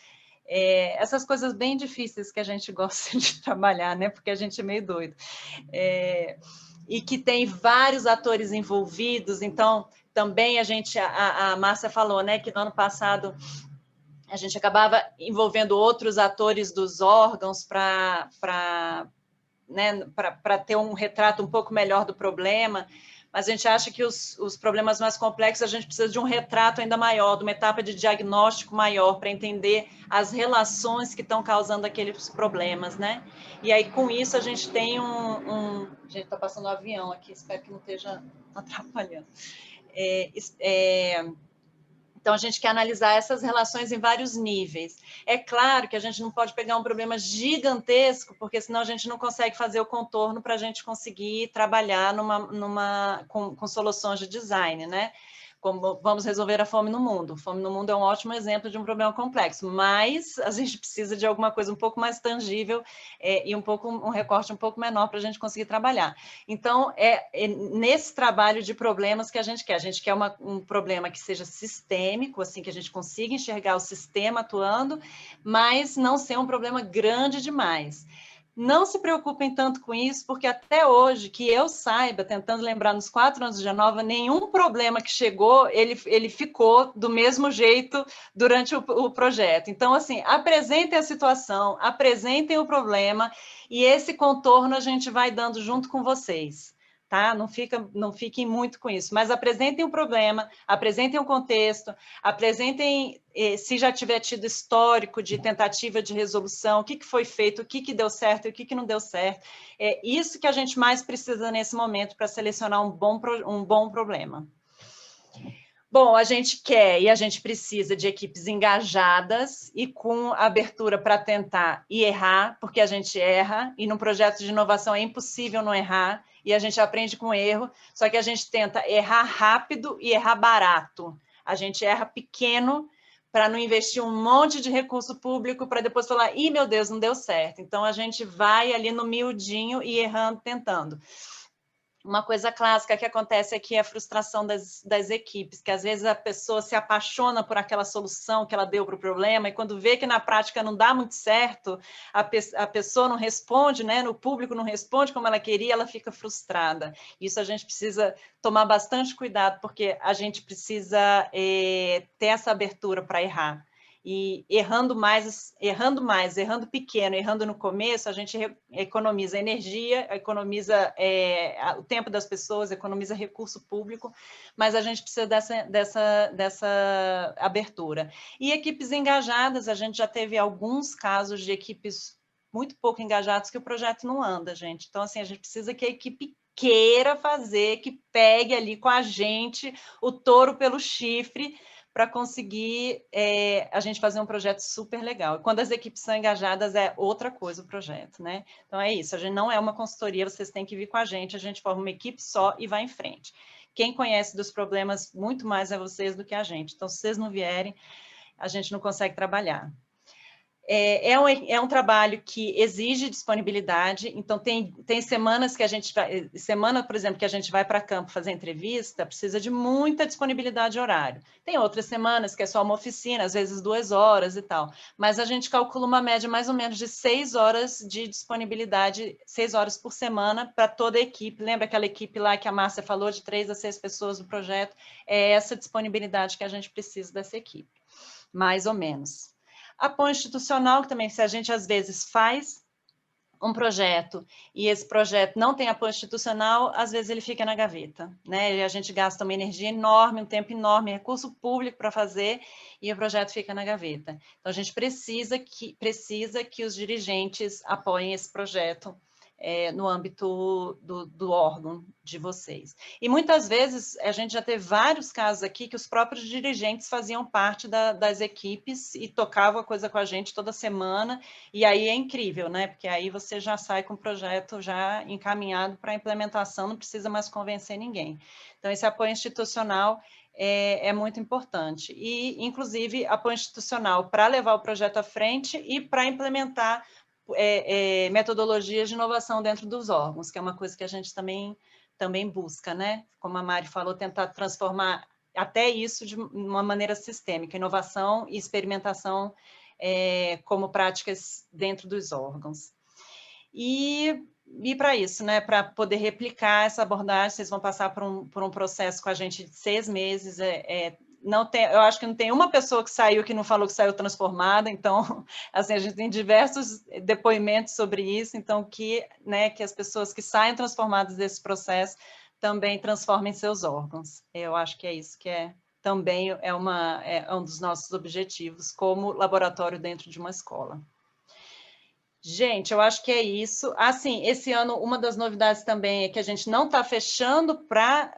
essas coisas bem difíceis que a gente gosta de trabalhar, né? Porque a gente é meio doido. E que tem vários atores envolvidos, então também a Márcia falou, né, que no ano passado a gente acabava envolvendo outros atores dos órgãos para ter um retrato um pouco melhor do problema, mas a gente acha que os problemas mais complexos a gente precisa de um retrato ainda maior, de uma etapa de diagnóstico maior, para entender as relações que estão causando aqueles problemas, né? E aí, com isso, a gente tem Gente, está passando um avião aqui, espero que não esteja atrapalhando. Então, a gente quer analisar essas relações em vários níveis. É claro que a gente não pode pegar um problema gigantesco, porque senão a gente não consegue fazer o contorno para a gente conseguir trabalhar com soluções de design, né? como vamos resolver a fome no mundo. Fome no mundo é um ótimo exemplo de um problema complexo, mas a gente precisa de alguma coisa um pouco mais tangível e um recorte um pouco menor para a gente conseguir trabalhar. Então, é nesse trabalho de problemas que a gente quer. A gente quer um problema que seja sistêmico, assim, que a gente consiga enxergar o sistema atuando, mas não ser um problema grande demais. Não se preocupem tanto com isso, porque até hoje, que eu saiba, tentando lembrar nos 4 anos de Genova, nenhum problema que chegou, ele ficou do mesmo jeito durante o projeto. Então, assim, apresentem a situação, apresentem o problema, e esse contorno a gente vai dando junto com vocês. Tá? Não fiquem muito com isso, mas apresentem o problema, apresentem o contexto, apresentem se já tiver tido histórico de tentativa de resolução, o que foi feito, o que deu certo e o que não deu certo. É isso que a gente mais precisa nesse momento para selecionar um bom problema. Bom, a gente quer e a gente precisa de equipes engajadas e com abertura para tentar e errar, porque a gente erra, e num projeto de inovação é impossível não errar, e a gente aprende com erro, só que a gente tenta errar rápido e errar barato. A gente erra pequeno para não investir um monte de recurso público para depois falar, ih, meu Deus, não deu certo. Então, a gente vai ali no miudinho e errando, tentando. Uma coisa clássica que acontece aqui é a frustração das equipes, que às vezes a pessoa se apaixona por aquela solução que ela deu para o problema, e quando vê que na prática não dá muito certo, a pessoa não responde, né, no público não responde como ela queria, ela fica frustrada. Isso a gente precisa tomar bastante cuidado, porque a gente precisa ter essa abertura para errar. E errando errando pequeno, errando no começo, a gente economiza energia, economiza o tempo das pessoas, economiza recurso público, mas a gente precisa dessa abertura. E equipes engajadas, a gente já teve alguns casos de equipes muito pouco engajadas que o projeto não anda, gente. Então, assim, a gente precisa que a equipe queira fazer, que pegue ali com a gente o touro pelo chifre, para conseguir a gente fazer um projeto super legal. E quando as equipes são engajadas, é outra coisa o projeto, né? Então, é isso. A gente não é uma consultoria, vocês têm que vir com a gente forma uma equipe só e vai em frente. Quem conhece dos problemas muito mais é vocês do que a gente. Então, se vocês não vierem, a gente não consegue trabalhar. É um trabalho que exige disponibilidade, então tem semanas que a gente vai, por exemplo, que a gente vai para campo fazer entrevista, precisa de muita disponibilidade de horário. Tem outras semanas que é só uma oficina, às vezes 2 horas e tal, mas a gente calcula uma média mais ou menos de 6 horas de disponibilidade, 6 horas por semana para toda a equipe. Lembra aquela equipe lá que a Márcia falou, de 3 a 6 pessoas do projeto? É essa disponibilidade que a gente precisa dessa equipe, mais ou menos. Apoio institucional, que também, se a gente às vezes faz um projeto e esse projeto não tem apoio institucional, às vezes ele fica na gaveta, né? E a gente gasta uma energia enorme, um tempo enorme, recurso público para fazer e o projeto fica na gaveta. Então, a gente precisa que os dirigentes apoiem esse projeto no âmbito do órgão de vocês. E muitas vezes, a gente já teve vários casos aqui que os próprios dirigentes faziam parte das equipes e tocavam a coisa com a gente toda semana, e aí é incrível, né? Porque aí você já sai com o projeto já encaminhado para a implementação, não precisa mais convencer ninguém. Então, esse apoio institucional é muito importante. E, inclusive, apoio institucional para levar o projeto à frente e para implementar metodologias de inovação dentro dos órgãos, que é uma coisa que a gente também busca, né? Como a Mari falou, tentar transformar até isso de uma maneira sistêmica, inovação e experimentação como práticas dentro dos órgãos. E para isso, né, para poder replicar essa abordagem, vocês vão passar por um processo com a gente de 6 meses, eu acho que não tem uma pessoa que saiu que não falou que saiu transformada, então, assim, a gente tem diversos depoimentos sobre isso, então, que as pessoas que saem transformadas desse processo também transformem seus órgãos. Eu acho que é isso que também é um dos nossos objetivos como laboratório dentro de uma escola. Gente, eu acho que é isso. Assim, esse ano, uma das novidades também é que a gente não está fechando para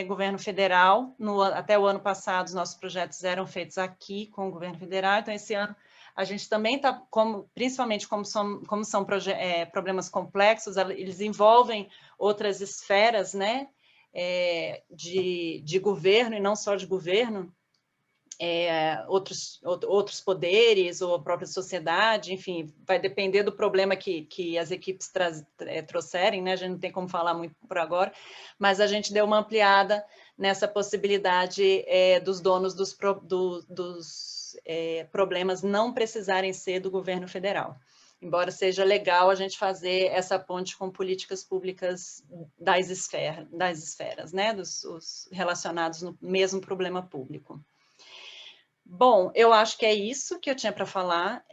governo federal. Até o ano passado, os nossos projetos eram feitos aqui com o governo federal. Então, esse ano, a gente também está, principalmente como são problemas complexos, eles envolvem outras esferas, né? de governo, e não só de governo, outros poderes ou a própria sociedade, enfim, vai depender do problema que as equipes trouxerem, né? A gente não tem como falar muito por agora, mas a gente deu uma ampliada nessa possibilidade dos donos dos problemas não precisarem ser do governo federal. Embora seja legal a gente fazer essa ponte com políticas públicas das esferas, né? Os relacionados no mesmo problema público. Bom, eu acho que é isso que eu tinha para falar.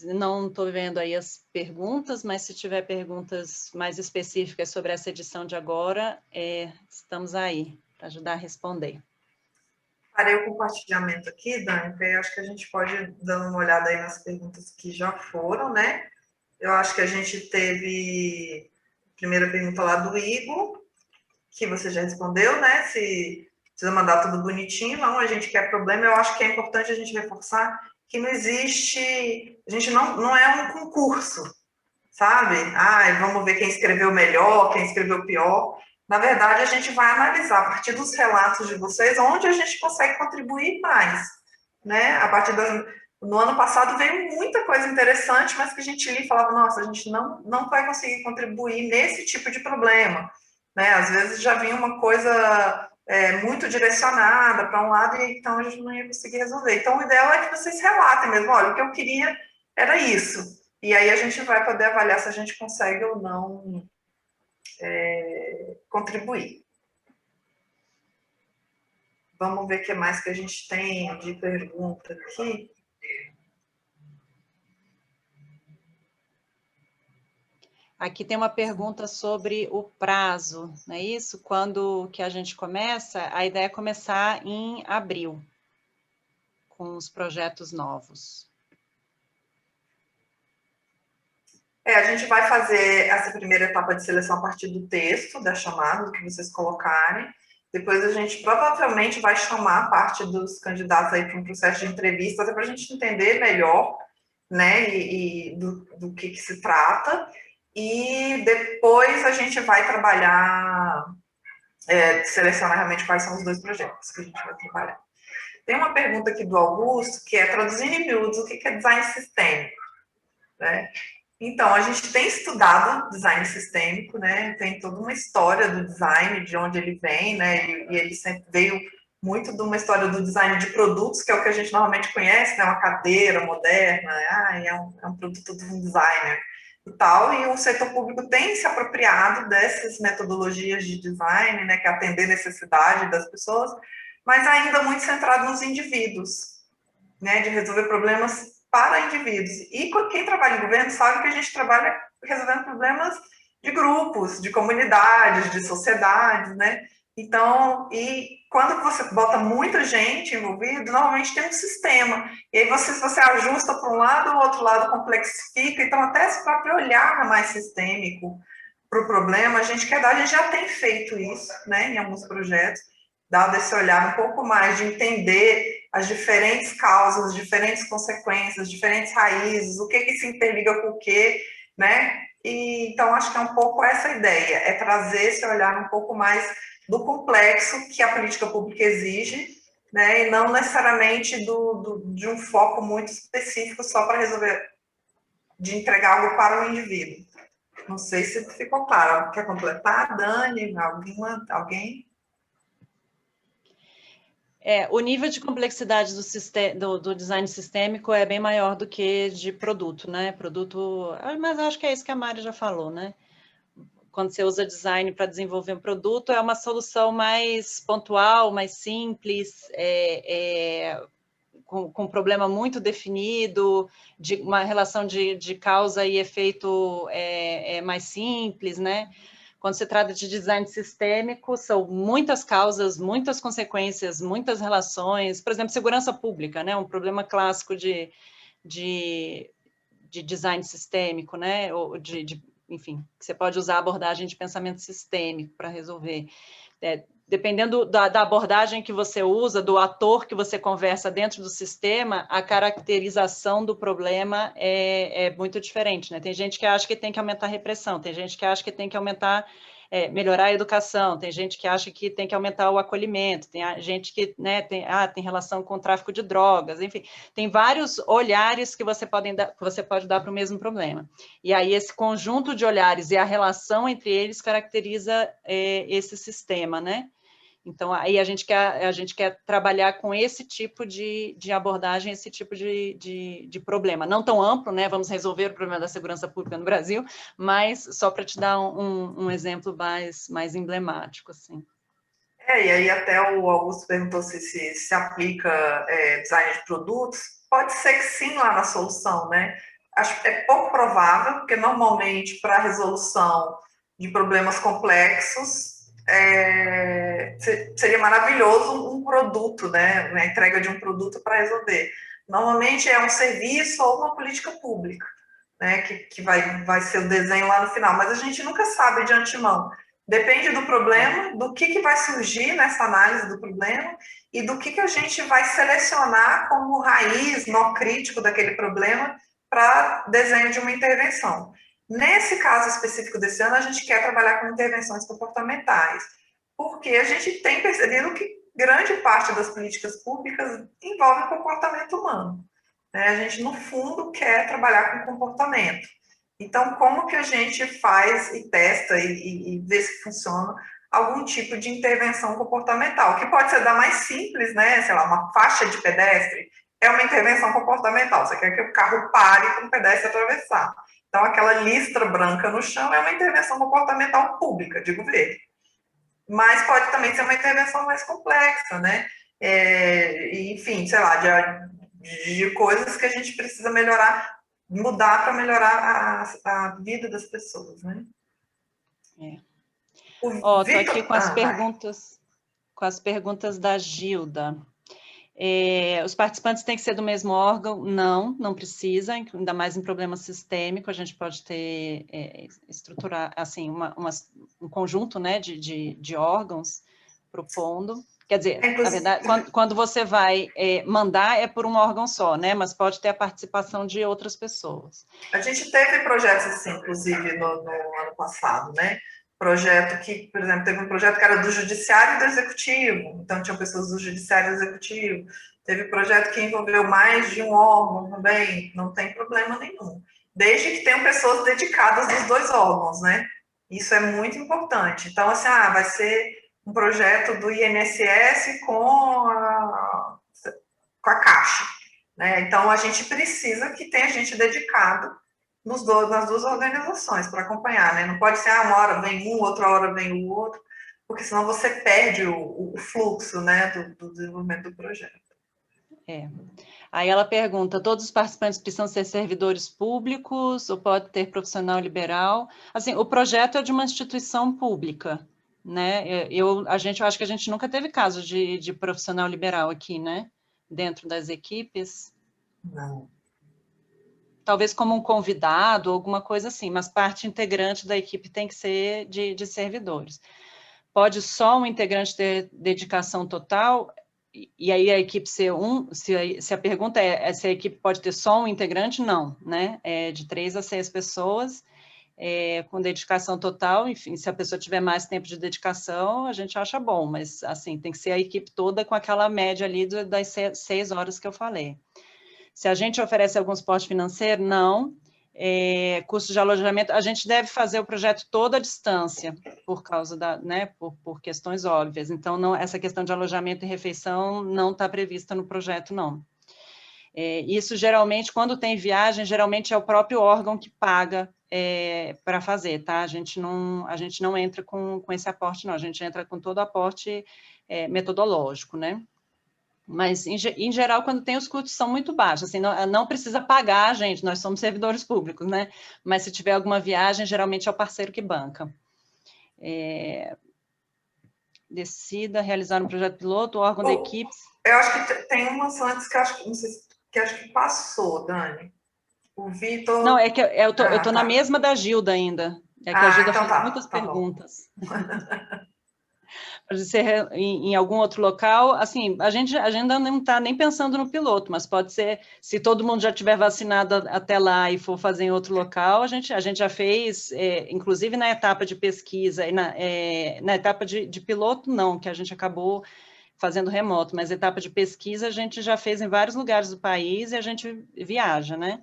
Não estou vendo aí as perguntas, mas se tiver perguntas mais específicas sobre essa edição de agora, estamos aí para ajudar a responder. Farei o compartilhamento aqui, Dani, porque acho que a gente pode dar uma olhada aí nas perguntas que já foram, né? Eu acho que a gente teve a primeira pergunta lá do Igor, que você já respondeu, né? Se precisa mandar tudo bonitinho, não, a gente quer problema. Eu acho que é importante a gente reforçar que não existe, a gente não é um concurso, sabe? Vamos ver quem escreveu melhor, quem escreveu pior. Na verdade, a gente vai analisar, a partir dos relatos de vocês, onde a gente consegue contribuir mais, né? No ano passado veio muita coisa interessante, mas que a gente lia e falava, nossa, a gente não vai conseguir contribuir nesse tipo de problema, né? Às vezes já vinha uma coisa muito direcionada para um lado, e então a gente não ia conseguir resolver. Então, o ideal é que vocês relatem mesmo, olha, o que eu queria era isso. E aí a gente vai poder avaliar se a gente consegue ou não contribuir. Vamos ver o que mais que a gente tem de pergunta aqui. Aqui tem uma pergunta sobre o prazo, não é isso? Quando que a gente começa? A ideia é começar em abril, com os projetos novos. A gente vai fazer essa primeira etapa de seleção a partir do texto, da chamada, do que vocês colocarem. Depois a gente provavelmente vai chamar a parte dos candidatos aí para um processo de entrevista, até para a gente entender melhor, né, e do que se trata. E depois a gente vai trabalhar, selecionar realmente quais são os 2 projetos que a gente vai trabalhar. Tem uma pergunta aqui do Augusto, que é traduzindo em miúdos, o que é design sistêmico? Né? Então, a gente tem estudado design sistêmico, né? Tem toda uma história do design, de onde ele vem, né? E ele sempre veio muito de uma história do design de produtos, que é o que a gente normalmente conhece, né? Uma cadeira moderna, é um produto de um designer e tal. E o setor público tem se apropriado dessas metodologias de design, né? Que é atender necessidade das pessoas, mas ainda muito centrado nos indivíduos, né? De resolver problemas para indivíduos. E quem trabalha em governo sabe que a gente trabalha resolvendo problemas de grupos, de comunidades, de sociedades, né? Então, e quando você bota muita gente envolvida, normalmente tem um sistema. E aí se você ajusta para um lado, o outro lado complexifica. Então, até esse próprio olhar mais sistêmico para o problema, a gente já tem feito isso, né, em alguns projetos, dado esse olhar um pouco mais de entender as diferentes causas, as diferentes consequências, diferentes raízes, o que se interliga com o que, né? E, então, acho que é um pouco essa ideia, é trazer esse olhar um pouco mais do complexo que a política pública exige, né? E não necessariamente de um foco muito específico só para resolver, de entregar algo para o indivíduo. Não sei se ficou claro. Quer completar, Dani? Alguém? O nível de complexidade do design sistêmico é bem maior do que de produto, né? Mas acho que é isso que a Mari já falou, né? Quando você usa design para desenvolver um produto, é uma solução mais pontual, mais simples, com um problema muito definido, de uma relação de causa e efeito mais simples, né? Quando se trata de design sistêmico, são muitas causas, muitas consequências, muitas relações. Por exemplo, segurança pública, né? Um problema clássico de design sistêmico, né? Ou enfim, você pode usar a abordagem de pensamento sistêmico para resolver. Dependendo da abordagem que você usa, do ator que você conversa dentro do sistema, a caracterização do problema é muito diferente, né? Tem gente que acha que tem que aumentar a repressão, tem gente que acha que tem que aumentar melhorar a educação, tem gente que acha que tem que aumentar o acolhimento, tem gente que, né, tem relação com o tráfico de drogas, enfim, tem vários olhares que você pode dar para o mesmo problema. E aí esse conjunto de olhares e a relação entre eles caracteriza esse sistema, né? Então, aí a gente quer trabalhar com esse tipo de abordagem, esse tipo de problema. Não tão amplo, né? Vamos resolver o problema da segurança pública no Brasil, mas só para te dar um exemplo mais emblemático, assim. E aí até o Augusto perguntou se aplica design de produtos. Pode ser que sim lá na solução, né? Acho que é pouco provável, porque normalmente para a resolução de problemas complexos, seria maravilhoso um produto, né? A entrega de um produto para resolver. Normalmente é um serviço ou uma política pública, né? Que vai ser o desenho lá no final, mas a gente nunca sabe de antemão. Depende do problema, do que vai surgir nessa análise do problema e do que a gente vai selecionar como raiz, nó crítico daquele problema para desenho de uma intervenção. Nesse caso específico desse ano, a gente quer trabalhar com intervenções comportamentais, porque a gente tem percebido que grande parte das políticas públicas envolve o comportamento humano, né? A gente, no fundo, quer trabalhar com comportamento. Então, como que a gente faz e testa e vê se funciona algum tipo de intervenção comportamental, que pode ser da mais simples, né? Sei lá, uma faixa de pedestre é uma intervenção comportamental. Você quer que o carro pare para o pedestre atravessar. Então, aquela listra branca no chão é uma intervenção comportamental pública, digo verde. Mas pode também ser uma intervenção mais complexa, né? Enfim, sei lá, de coisas que a gente precisa melhorar, mudar para melhorar a vida das pessoas, né? Estou aqui com as perguntas da Gilda. Os participantes têm que ser do mesmo órgão? Não precisa, ainda mais em problema sistêmico, a gente pode ter, estruturar, assim, um conjunto, né, de órgãos propondo. Quer dizer, na verdade, quando você vai mandar, é por um órgão só, né, mas pode ter a participação de outras pessoas. A gente teve projetos assim, inclusive, no ano passado, né? Projeto que, por exemplo, teve um projeto que era do judiciário e do executivo, então tinham pessoas do judiciário e do executivo. Teve projeto que envolveu mais de um órgão também, não tem problema nenhum. Desde que tenham pessoas dedicadas dos dois órgãos, né? Isso é muito importante. Então, assim, vai ser um projeto do INSS com a Caixa, né? Então, a gente precisa que tenha gente dedicada nas duas organizações para acompanhar, né? Não pode ser, uma hora vem um, outra hora vem o outro, porque senão você perde o fluxo, né, do desenvolvimento do projeto. Aí ela pergunta, todos os participantes precisam ser servidores públicos ou pode ter profissional liberal? Assim, o projeto é de uma instituição pública, né? Eu acho que a gente nunca teve caso de profissional liberal aqui, né? Dentro das equipes. Não. Talvez como um convidado, alguma coisa assim, mas parte integrante da equipe tem que ser de servidores. Pode só um integrante ter dedicação total? E aí a equipe ser se a pergunta é se a equipe pode ter só um integrante, não, né? De 3 a 6 pessoas, com dedicação total, enfim, se a pessoa tiver mais tempo de dedicação, a gente acha bom, mas assim, tem que ser a equipe toda com aquela média ali das 6 horas que eu falei. Se a gente oferece algum suporte financeiro, não. Custo de alojamento, a gente deve fazer o projeto todo à distância, por causa por questões óbvias. Então, não, essa questão de alojamento e refeição não está prevista no projeto, não. Isso, geralmente, quando tem viagem, geralmente é o próprio órgão que paga para fazer, tá? A gente não entra com esse aporte, não. A gente entra com todo o aporte metodológico, né? Mas, em geral, quando tem os custos são muito baixos, assim, não precisa pagar a gente, nós somos servidores públicos, né? Mas se tiver alguma viagem, geralmente é o parceiro que banca. Decida realizar um projeto piloto, o órgão da equipe. Eu acho que tem umas antes que acho que passou, Dani. O Vitor... Não, é que eu tô na mesma da Gilda ainda. É que a Gilda então fez muitas perguntas. Pode ser em algum outro local, assim, a gente ainda não está nem pensando no piloto, mas pode ser, se todo mundo já tiver vacinado até lá e for fazer em outro local, a gente já fez, inclusive na etapa de pesquisa, e na etapa de piloto não, que a gente acabou fazendo remoto, mas etapa de pesquisa a gente já fez em vários lugares do país e a gente viaja, né?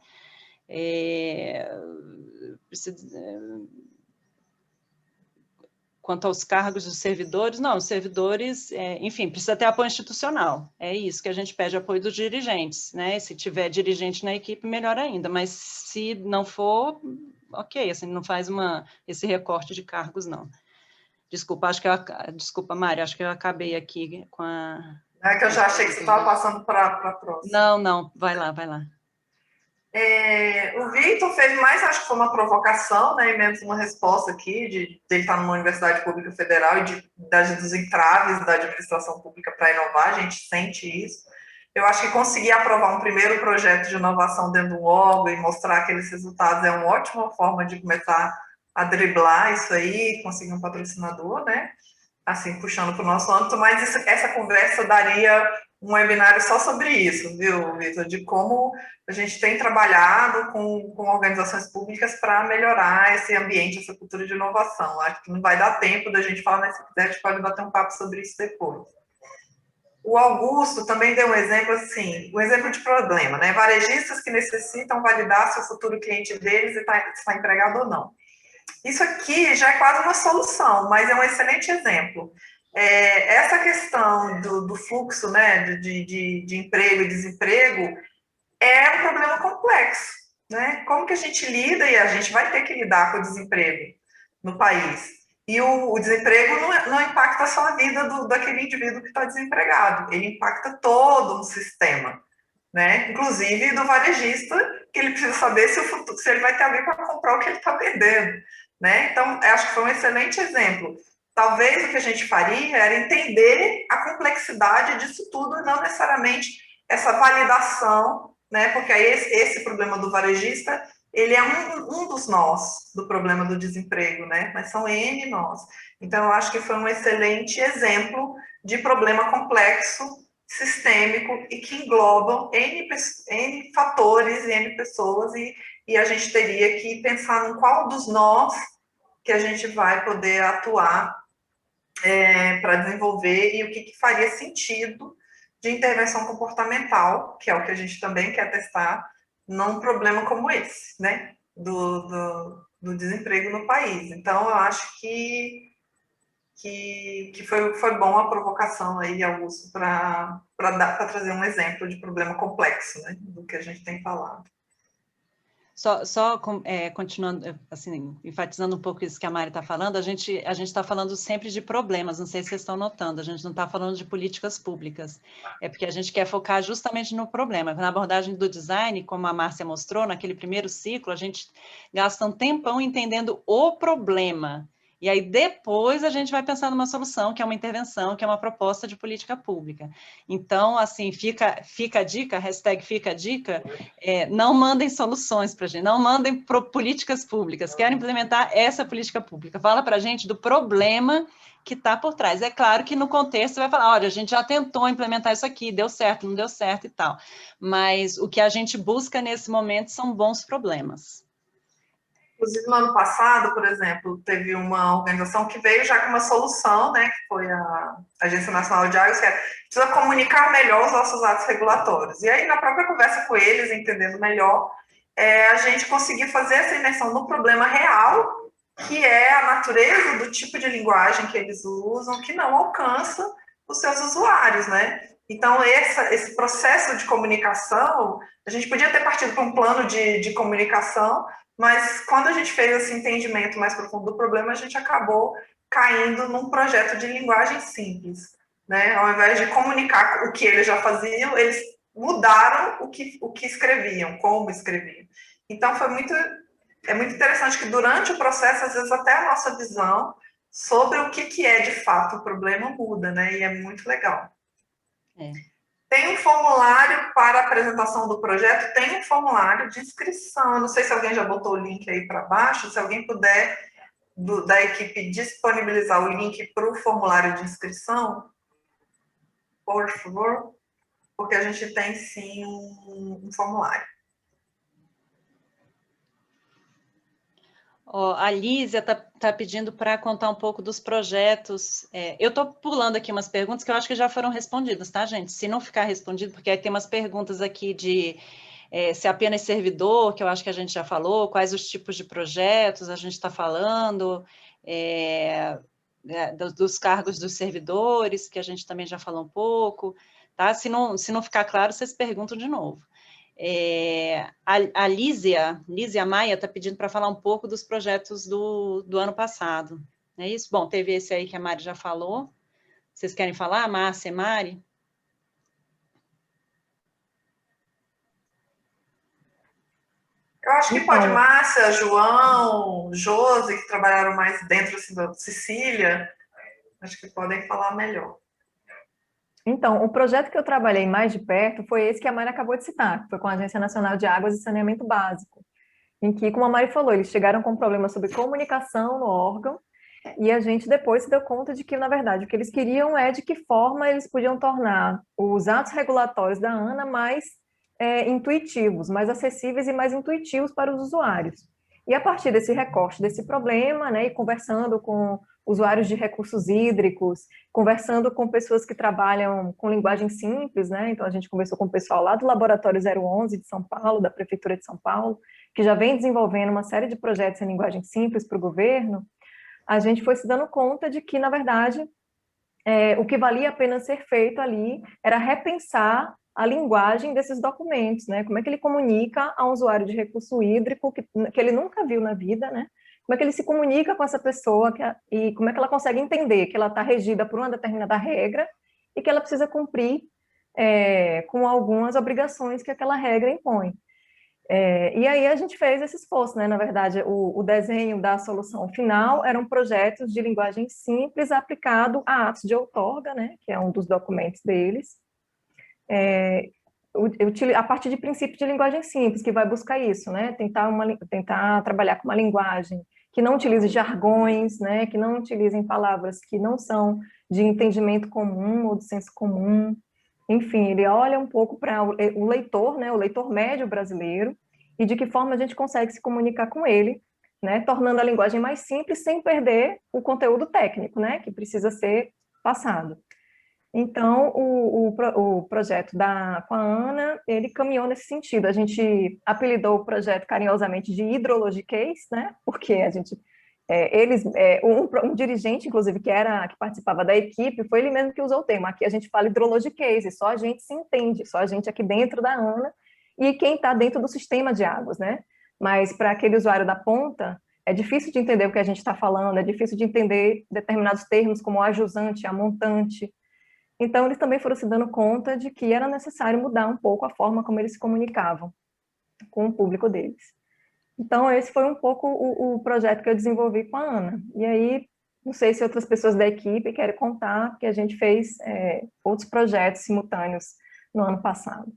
Quanto aos cargos dos servidores, não, os servidores, enfim, precisa ter apoio institucional, é isso que a gente pede, apoio dos dirigentes, né, se tiver dirigente na equipe, melhor ainda, mas se não for, ok, assim, não faz esse recorte de cargos, não. Desculpa, desculpa, Mari, acho que eu acabei aqui com a... É que eu já achei que você estava passando para a próxima. Não, vai lá, vai lá. O Victor fez mais, acho que foi uma provocação, né, e menos uma resposta aqui, de ele estar numa universidade pública federal e dos entraves da administração pública para inovar, a gente sente isso. Eu acho que conseguir aprovar um primeiro projeto de inovação dentro do órgão e mostrar aqueles resultados é uma ótima forma de começar a driblar isso aí, conseguir um patrocinador, né, assim, puxando para o nosso âmbito, mas essa conversa daria um webinário só sobre isso, viu, Vitor? De como a gente tem trabalhado com organizações públicas para melhorar esse ambiente, essa cultura de inovação. Acho que não vai dar tempo da gente falar, mas se quiser, a gente pode bater um papo sobre isso depois. O Augusto também deu um exemplo assim, um exemplo de problema, né? Varejistas que necessitam validar se o futuro cliente deles está empregado ou não. Isso aqui já é quase uma solução, mas é um excelente exemplo. Essa questão do fluxo, né, de emprego e desemprego é um problema complexo, né? Como que a gente lida, e a gente vai ter que lidar com o desemprego no país. E o desemprego não impacta só a vida daquele indivíduo que está desempregado, ele impacta todo um sistema, né? Inclusive do varejista, que ele precisa saber se ele vai ter alguém para comprar o que ele está vendendo, né? Então, acho que foi um excelente exemplo. Talvez o que a gente faria era entender a complexidade disso tudo, e não necessariamente essa validação, né? Porque aí esse problema do varejista, ele é um dos nós do problema do desemprego, né? Mas são N nós. Então, eu acho que foi um excelente exemplo de problema complexo, sistêmico e que englobam N fatores e N pessoas, e a gente teria que pensar em qual dos nós que a gente vai poder atuar para desenvolver e o que faria sentido de intervenção comportamental, que é o que a gente também quer testar num problema como esse, né, do desemprego no país. Então, eu acho que foi bom a provocação aí, Augusto, para trazer um exemplo de problema complexo, né, do que a gente tem falado. Continuando, assim, enfatizando um pouco isso que a Mari está falando, a gente está falando sempre de problemas, não sei se vocês estão notando, a gente não está falando de políticas públicas, é porque a gente quer focar justamente no problema. Na abordagem do design, como a Márcia mostrou, naquele primeiro ciclo, a gente gasta um tempão entendendo o problema, e aí depois a gente vai pensar numa solução, que é uma intervenção, que é uma proposta de política pública. Então, assim, fica a dica, hashtag fica a dica, não mandem soluções para a gente, não mandem políticas públicas, quero implementar essa política pública, fala para a gente do problema que está por trás. É claro que no contexto você vai falar, olha, a gente já tentou implementar isso aqui, deu certo, não deu certo e tal, mas o que a gente busca nesse momento são bons problemas. Inclusive, no ano passado, por exemplo, teve uma organização que veio já com uma solução, né, que foi a Agência Nacional de Águas, que precisa comunicar melhor os nossos atos regulatórios. E aí, na própria conversa com eles, entendendo melhor, a gente conseguiu fazer essa imersão no problema real, que é a natureza do tipo de linguagem que eles usam, que não alcança os seus usuários, né? Então, esse processo de comunicação, a gente podia ter partido para um plano de comunicação, mas quando a gente fez esse entendimento mais profundo do problema, a gente acabou caindo num projeto de linguagem simples, né? Ao invés de comunicar o que eles já faziam, eles mudaram o que escreviam, como escreviam. Então, é muito interessante que durante o processo, às vezes até a nossa visão sobre o que é de fato o problema muda, né? E é muito legal. Tem um formulário para apresentação do projeto, tem um formulário de inscrição. Eu não sei se alguém já botou o link aí para baixo, se alguém puder da equipe disponibilizar o link para o formulário de inscrição, por favor, porque a gente tem sim um formulário. A Lísia tá pedindo para contar um pouco dos projetos. Eu estou pulando aqui umas perguntas que eu acho que já foram respondidas, tá, gente? Se não ficar respondido, porque aí tem umas perguntas aqui de se é apenas servidor, que eu acho que a gente já falou, quais os tipos de projetos a gente está falando, dos cargos dos servidores, que a gente também já falou um pouco, tá? Se não ficar claro, vocês perguntam de novo. A Lísia Maia está pedindo para falar um pouco dos projetos do ano passado. É isso? Bom, teve esse aí que a Mari já falou. Vocês querem falar, Márcia e Mari? Eu acho que pode Márcia, João, Josi, que trabalharam mais dentro assim, da Sicília, acho que podem falar melhor. Então, o projeto que eu trabalhei mais de perto foi esse que a Mari acabou de citar, que foi com a Agência Nacional de Águas e Saneamento Básico, em que, como a Mari falou, eles chegaram com problemas sobre comunicação no órgão, e a gente depois se deu conta de que, na verdade, o que eles queriam é de que forma eles podiam tornar os atos regulatórios da ANA mais intuitivos, mais acessíveis e mais intuitivos para os usuários. E a partir desse recorte desse problema, né, e conversando com usuários de recursos hídricos, conversando com pessoas que trabalham com linguagem simples, né, então a gente conversou com o pessoal lá do Laboratório 011 de São Paulo, da Prefeitura de São Paulo, que já vem desenvolvendo uma série de projetos em linguagem simples para o governo. A gente foi se dando conta de que, na verdade, o que valia a pena ser feito ali era repensar a linguagem desses documentos, né? Como é que ele comunica a um usuário de recurso hídrico que ele nunca viu na vida, né? Como é que ele se comunica com essa pessoa e como é que ela consegue entender que ela está regida por uma determinada regra e que ela precisa cumprir com algumas obrigações que aquela regra impõe. E aí a gente fez esse esforço, né? Na verdade, o desenho da solução final eram projetos de linguagem simples aplicado a atos de outorga, né? Que é um dos documentos deles, a partir de princípios de linguagem simples, que vai buscar isso, né? Tentar trabalhar com uma linguagem que não utilize jargões, né? Que não utilizem palavras que não são de entendimento comum ou de senso comum. Enfim, ele olha um pouco para o leitor, né? O leitor médio brasileiro, e de que forma a gente consegue se comunicar com ele, né? Tornando a linguagem mais simples sem perder o conteúdo técnico, né? Que precisa ser passado. Então, o projeto com a Ana, ele caminhou nesse sentido. A gente apelidou o projeto carinhosamente de Hidrologiquez, né? Porque a gente, um dirigente, inclusive, que participava da equipe, foi ele mesmo que usou o termo. Aqui a gente fala hidrologiquez, e só a gente se entende, só a gente aqui dentro da Ana e quem está dentro do sistema de águas, né? Mas para aquele usuário da ponta, é difícil de entender o que a gente está falando, é difícil de entender determinados termos como a jusante, a montante. Então, eles também foram se dando conta de que era necessário mudar um pouco a forma como eles se comunicavam com o público deles. Então, esse foi um pouco o projeto que eu desenvolvi com a Ana. E aí, não sei se outras pessoas da equipe querem contar, porque a gente fez outros projetos simultâneos no ano passado.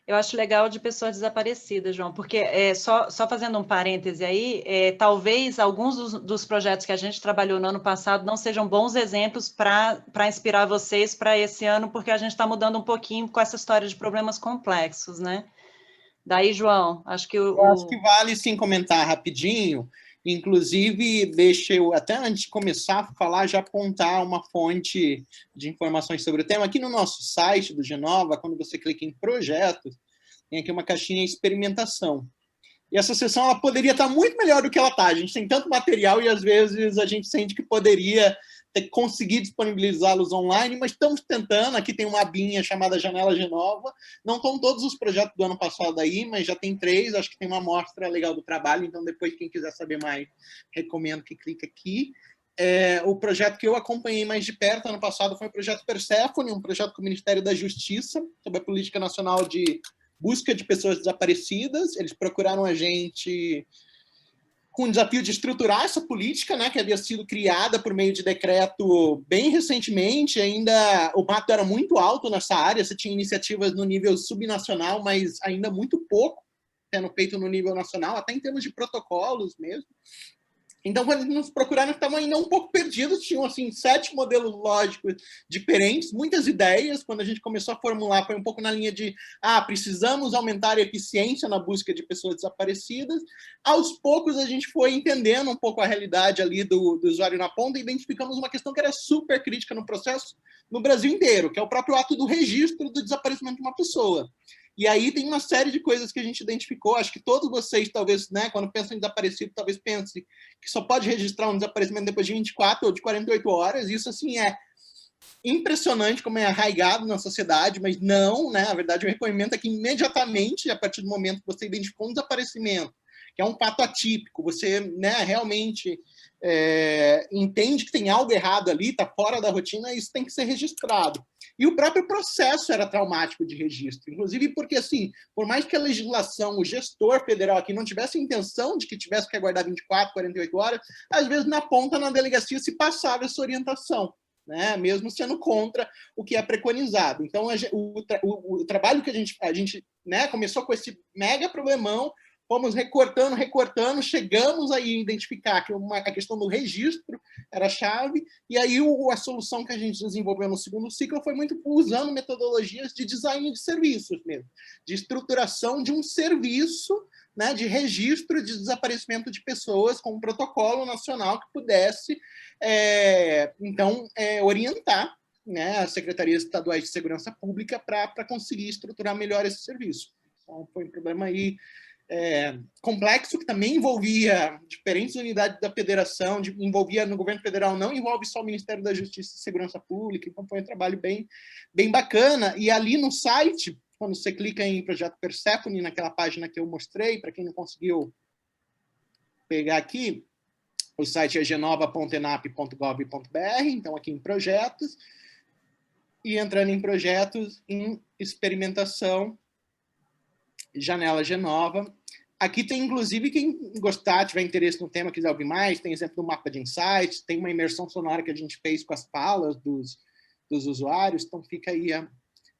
Eu acho legal de pessoas desaparecidas, João, porque só fazendo um parêntese aí, talvez alguns dos projetos que a gente trabalhou no ano passado não sejam bons exemplos para inspirar vocês para esse ano, porque a gente está mudando um pouquinho com essa história de problemas complexos, né? Daí, João, acho que Eu acho que vale sim comentar rapidinho. Inclusive, deixa eu, até antes de começar a falar, já apontar uma fonte de informações sobre o tema. Aqui no nosso site do Genova, quando você clica em projetos, tem aqui uma caixinha experimentação. E essa sessão ela poderia estar muito melhor do que ela está. A gente tem tanto material e, às vezes, a gente sente que poderia conseguir disponibilizá-los online, mas estamos tentando. Aqui tem uma abinha chamada Janela Genova. Não estão todos os projetos do ano passado aí, mas já tem 3. Acho que tem uma amostra legal do trabalho, então depois, quem quiser saber mais, recomendo que clique aqui. O projeto que eu acompanhei mais de perto ano passado foi o projeto Perséfone, um projeto com o Ministério da Justiça, sobre a Política Nacional de Busca de Pessoas Desaparecidas. Eles procuraram a gente com o desafio de estruturar essa política, né, que havia sido criada por meio de decreto bem recentemente. Ainda o mato era muito alto nessa área, você tinha iniciativas no nível subnacional, mas ainda muito pouco sendo feito no nível nacional, até em termos de protocolos mesmo. Então, quando eles nos procuraram, estavam ainda um pouco perdidos, tinham, assim, 7 modelos lógicos diferentes, muitas ideias. Quando a gente começou a formular, foi um pouco na linha de, precisamos aumentar a eficiência na busca de pessoas desaparecidas. Aos poucos, a gente foi entendendo um pouco a realidade ali do usuário na ponta e identificamos uma questão que era super crítica no processo no Brasil inteiro, que é o próprio ato do registro do desaparecimento de uma pessoa. E aí tem uma série de coisas que a gente identificou. Acho que todos vocês, talvez, né, quando pensam em desaparecido, talvez pensem que só pode registrar um desaparecimento depois de 24 ou de 48 horas. Isso, assim, é impressionante como é arraigado na sociedade, mas não, né? Na verdade, o recolhimento é que imediatamente, a partir do momento que você identificou um desaparecimento, que é um fato atípico, você, né, realmente entende que tem algo errado ali, está fora da rotina, isso tem que ser registrado. E o próprio processo era traumático de registro, inclusive porque, assim, por mais que a legislação, o gestor federal aqui não tivesse a intenção de que tivesse que aguardar 24, 48 horas, às vezes na ponta, na delegacia, se passava essa orientação, né? Mesmo sendo contra o que é preconizado. Então, o trabalho que a gente né, começou com esse mega problemão, fomos recortando, chegamos a identificar que a questão do registro era a chave, e aí a solução que a gente desenvolveu no segundo ciclo foi muito usando metodologias de design de serviços mesmo, de estruturação de um serviço, né, de registro de desaparecimento de pessoas com um protocolo nacional que pudesse, então, orientar, né, as secretarias estaduais de segurança pública para conseguir estruturar melhor esse serviço. Então, foi um problema aí complexo, que também envolvia diferentes unidades da federação, envolvia no governo federal, não envolve só o Ministério da Justiça e Segurança Pública, então foi um trabalho bem bacana. E ali no site, quando você clica em Projeto Perséfone, naquela página que eu mostrei, para quem não conseguiu pegar aqui, o site é genova.enap.gov.br, então aqui em Projetos, e entrando em Projetos, em Experimentação, Janela Genova. Aqui tem, inclusive, quem gostar, tiver interesse no tema, quiser ouvir mais, tem exemplo do mapa de insights, tem uma imersão sonora que a gente fez com as falas dos usuários, então fica aí a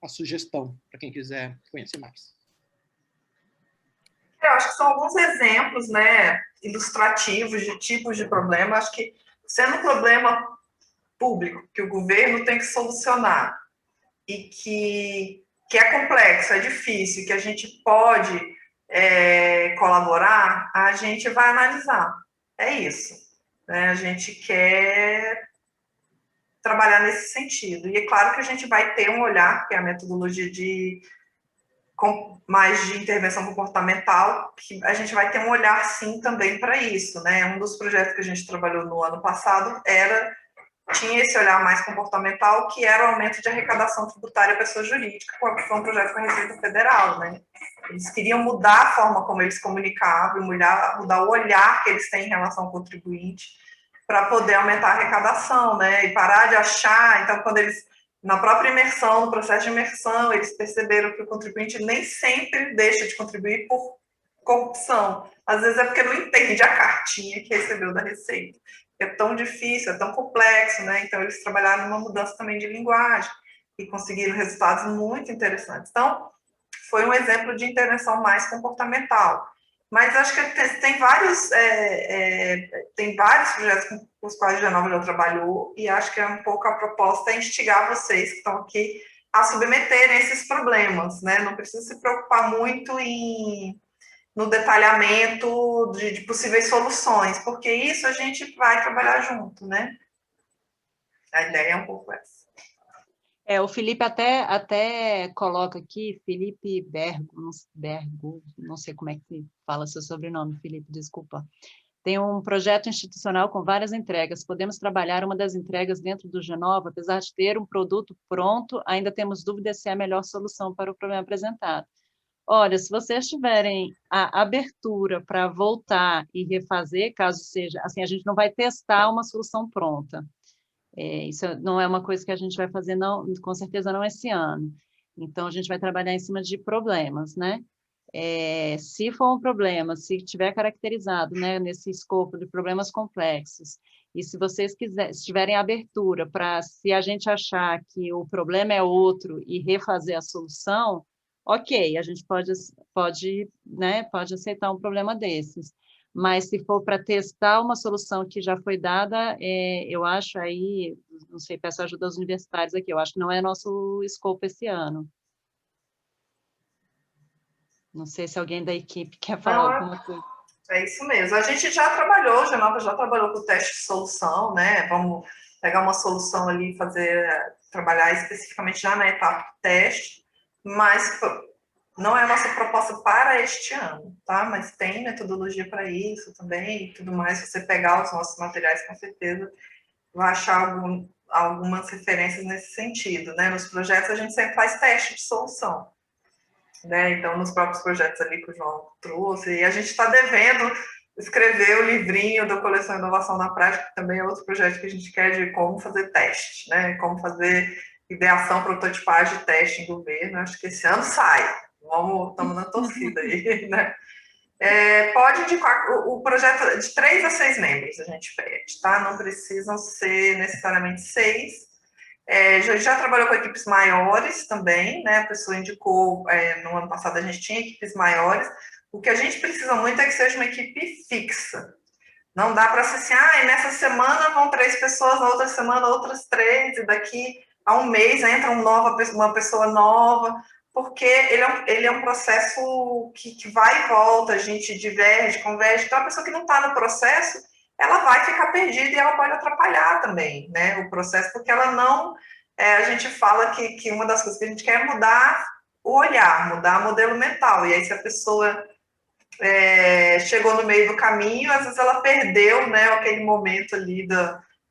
sugestão para quem quiser conhecer mais. Eu acho que são alguns exemplos, né, ilustrativos de tipos de problema. Acho que, sendo um problema público que o governo tem que solucionar e que é complexo, é difícil, que a gente pode colaborar, a gente vai analisar. É isso. Né? A gente quer trabalhar nesse sentido. E é claro que a gente vai ter um olhar, que é a metodologia mais de intervenção comportamental, que a gente vai ter um olhar, sim, também para isso. Né? Um dos projetos que a gente trabalhou no ano passado tinha esse olhar mais comportamental, que era o aumento de arrecadação tributária à pessoa jurídica, que foi um projeto com a Receita Federal, né? Eles queriam mudar a forma como eles comunicavam, mudar o olhar que eles têm em relação ao contribuinte, para poder aumentar a arrecadação, né? E parar de achar. Então, quando eles, na própria imersão, no processo de imersão, eles perceberam que o contribuinte nem sempre deixa de contribuir por corrupção. Às vezes é porque não entende a cartinha que recebeu da Receita. É tão difícil, é tão complexo, né? Então, eles trabalharam numa mudança também de linguagem e conseguiram resultados muito interessantes. Então, foi um exemplo de intervenção mais comportamental. Mas acho que tem vários projetos com os quais a Genova já trabalhou, e acho que é um pouco a proposta instigar vocês que estão aqui a submeterem esses problemas, né? Não precisa se preocupar muito no detalhamento de possíveis soluções, porque isso a gente vai trabalhar junto, né? A ideia é um pouco essa. O Felipe até coloca aqui, Felipe Bergo, não sei como é que fala seu sobrenome, Felipe, desculpa. Tem um projeto institucional com várias entregas. Podemos trabalhar uma das entregas dentro do Genova, apesar de ter um produto pronto, ainda temos dúvidas se é a melhor solução para o problema apresentado. Olha, se vocês tiverem a abertura para voltar e refazer, caso seja, assim, a gente não vai testar uma solução pronta. Isso não é uma coisa que a gente vai fazer, não, com certeza não esse ano. Então, a gente vai trabalhar em cima de problemas, né? Se for um problema, se tiver caracterizado, né, nesse escopo de problemas complexos, e se vocês se tiverem abertura para, se a gente achar que o problema é outro e refazer a solução, ok, a gente pode aceitar um problema desses. Mas se for para testar uma solução que já foi dada, eu acho aí, não sei, peço ajuda aos universitários aqui, eu acho que não é nosso escopo esse ano. Não sei se alguém da equipe quer falar alguma coisa. É isso mesmo. A gente já trabalhou, Genova já trabalhou com o teste de solução, né? Vamos pegar uma solução ali e trabalhar especificamente já na etapa do teste, mas não é a nossa proposta para este ano, tá? Mas tem metodologia para isso também e tudo mais. Se você pegar os nossos materiais, com certeza vai achar algumas referências nesse sentido, né? Nos projetos a gente sempre faz teste de solução, né? Então, nos próprios projetos ali que o João trouxe, e a gente está devendo escrever o livrinho da coleção Inovação na Prática, que também é outro projeto que a gente quer de como fazer teste, né? Como fazer ideação, prototipagem e teste em governo. Acho que esse ano sai. Estamos na torcida aí, né? Pode indicar o projeto de 3 a 6 membros, a gente pede, tá? Não precisam ser necessariamente 6. Já trabalhou com equipes maiores também, né? A pessoa indicou, no ano passado a gente tinha equipes maiores. O que a gente precisa muito é que seja uma equipe fixa. Não dá para ser assim, nessa semana vão 3 pessoas, na outra semana outras 3, e daqui a um mês entra uma pessoa nova, porque ele é um processo que vai e volta, a gente diverge, converge. Então, a pessoa que não está no processo, ela vai ficar perdida e ela pode atrapalhar também, né, o processo, porque ela não... a gente fala que uma das coisas que a gente quer é mudar o olhar, mudar o modelo mental. E aí, se a pessoa chegou no meio do caminho, às vezes ela perdeu, né, aquele momento ali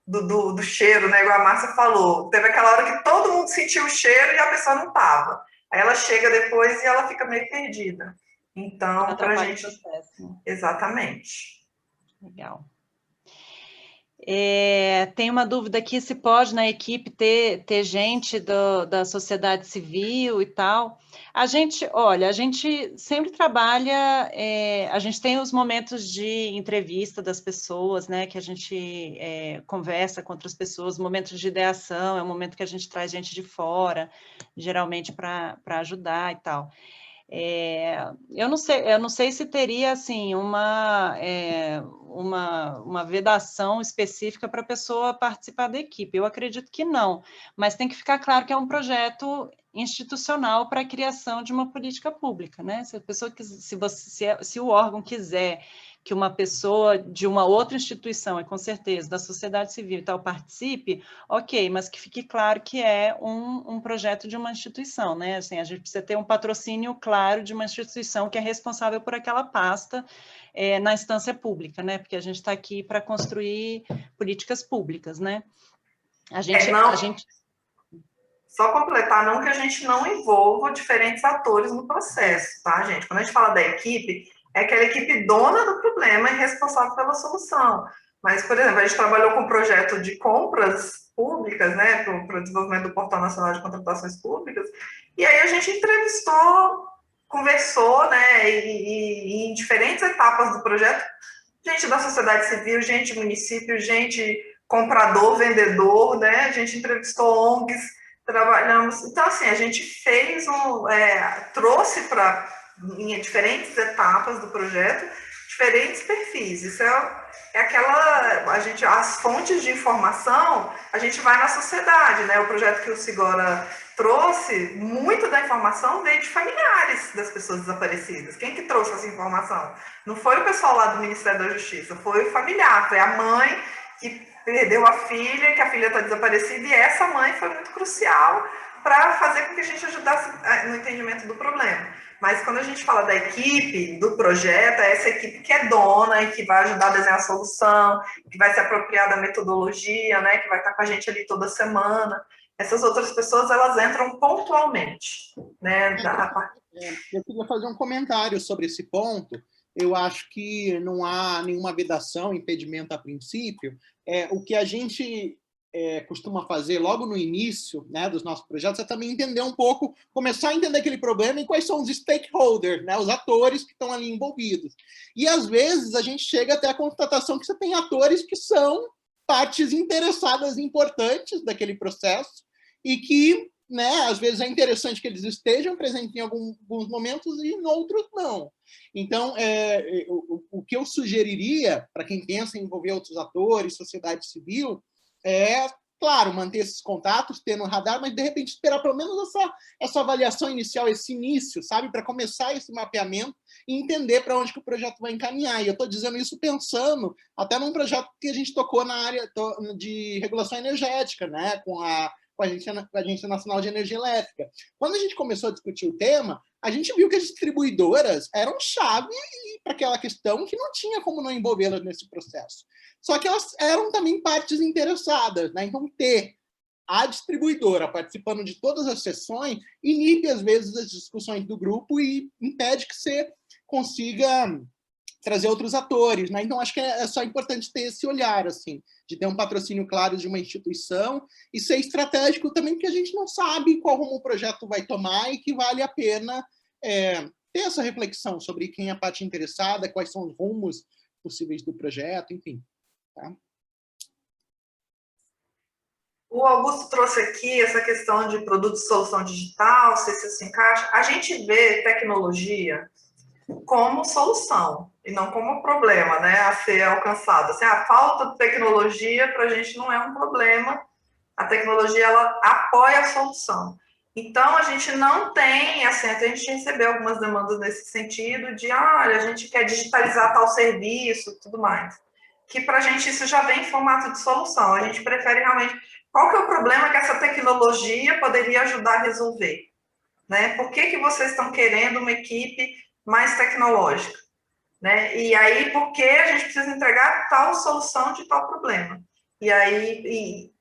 do cheiro, né, igual a Márcia falou. Teve aquela hora que todo mundo sentiu o cheiro e a pessoa não estava. Aí ela chega depois e ela fica meio perdida. Então, para a gente... Exatamente. Legal. Tem uma dúvida aqui, se pode na equipe ter gente da sociedade civil e tal. A gente sempre trabalha, a gente tem os momentos de entrevista das pessoas, né, que a gente conversa com outras pessoas, momentos de ideação, é um momento que a gente traz gente de fora, geralmente para ajudar e tal. Eu não sei se teria assim uma vedação específica para a pessoa participar da equipe. Eu acredito que não, mas tem que ficar claro que é um projeto institucional para a criação de uma política pública, né? Se a pessoa se o órgão quiser que uma pessoa de uma outra instituição, com certeza, da sociedade civil e tal, participe, ok, mas que fique claro que é um projeto de uma instituição, né? Assim, a gente precisa ter um patrocínio claro de uma instituição que é responsável por aquela pasta na instância pública, né? Porque a gente está aqui para construir políticas públicas, né? A gente... Só completar, não que a gente não envolva diferentes atores no processo, tá, gente? Quando a gente fala da equipe, é aquela equipe dona do problema e responsável pela solução. Mas, por exemplo, a gente trabalhou com um projeto de compras públicas, né, para o desenvolvimento do Portal Nacional de Contratações Públicas, e aí a gente entrevistou, conversou, né, e em diferentes etapas do projeto, gente da sociedade civil, gente do município, gente comprador, vendedor, né, a gente entrevistou ONGs, trabalhamos, então assim, a gente fez trouxe em diferentes etapas do projeto, diferentes perfis, isso as fontes de informação, a gente vai na sociedade, né, o projeto que o Sigora trouxe, muita da informação veio de familiares das pessoas desaparecidas. Quem que trouxe essa informação? Não foi o pessoal lá do Ministério da Justiça, foi o familiar, foi a mãe que perdeu a filha, que a filha está desaparecida, e essa mãe foi muito crucial para fazer com que a gente ajudasse no entendimento do problema. Mas quando a gente fala da equipe, do projeto, é essa equipe que é dona e que vai ajudar a desenhar a solução, que vai se apropriar da metodologia, né, que vai estar com a gente ali toda semana. Essas outras pessoas, elas entram pontualmente, né? Eu queria fazer um comentário sobre esse ponto. Eu acho que não há nenhuma vedação, impedimento a princípio. O que a gente costuma fazer logo no início, né, dos nossos projetos é também entender um pouco, começar a entender aquele problema e quais são os stakeholders, né, os atores que estão ali envolvidos. E, às vezes, a gente chega até a constatação que você tem atores que são partes interessadas importantes daquele processo e que né, às vezes é interessante que eles estejam presentes em alguns momentos e em outros não. Então, o que eu sugeriria para quem pensa em envolver outros atores, sociedade civil, é, claro, manter esses contatos, ter no radar, mas de repente esperar pelo menos essa avaliação inicial, esse início, sabe, para começar esse mapeamento e entender para onde que o projeto vai encaminhar. E eu estou dizendo isso pensando até num projeto que a gente tocou na área de regulação energética, né, com a Agência Nacional de Energia Elétrica. Quando a gente começou a discutir o tema, a gente viu que as distribuidoras eram chave para aquela questão que não tinha como não envolvê-las nesse processo. Só que elas eram também partes interessadas, né? Então, ter a distribuidora participando de todas as sessões inibe, às vezes, as discussões do grupo e impede que você consiga trazer outros atores, né? Então, acho que é só importante ter esse olhar, assim, de ter um patrocínio claro de uma instituição e ser estratégico também, porque a gente não sabe qual rumo o projeto vai tomar e que vale a pena ter essa reflexão sobre quem é a parte interessada, quais são os rumos possíveis do projeto, enfim. Tá? O Augusto trouxe aqui essa questão de produto de solução digital, se isso se encaixa. A gente vê tecnologia como solução e não como problema, né, a ser alcançado. Assim, a falta de tecnologia para a gente não é um problema. A tecnologia ela apoia a solução. Então a gente não tem, assim, a gente recebeu algumas demandas nesse sentido de, olha, a gente quer digitalizar tal serviço, tudo mais. Que para a gente isso já vem em formato de solução. A gente prefere realmente qual que é o problema que essa tecnologia poderia ajudar a resolver, né? Por que vocês estão querendo uma equipe mais tecnológica, né? E aí, por que a gente precisa entregar tal solução de tal problema? E aí,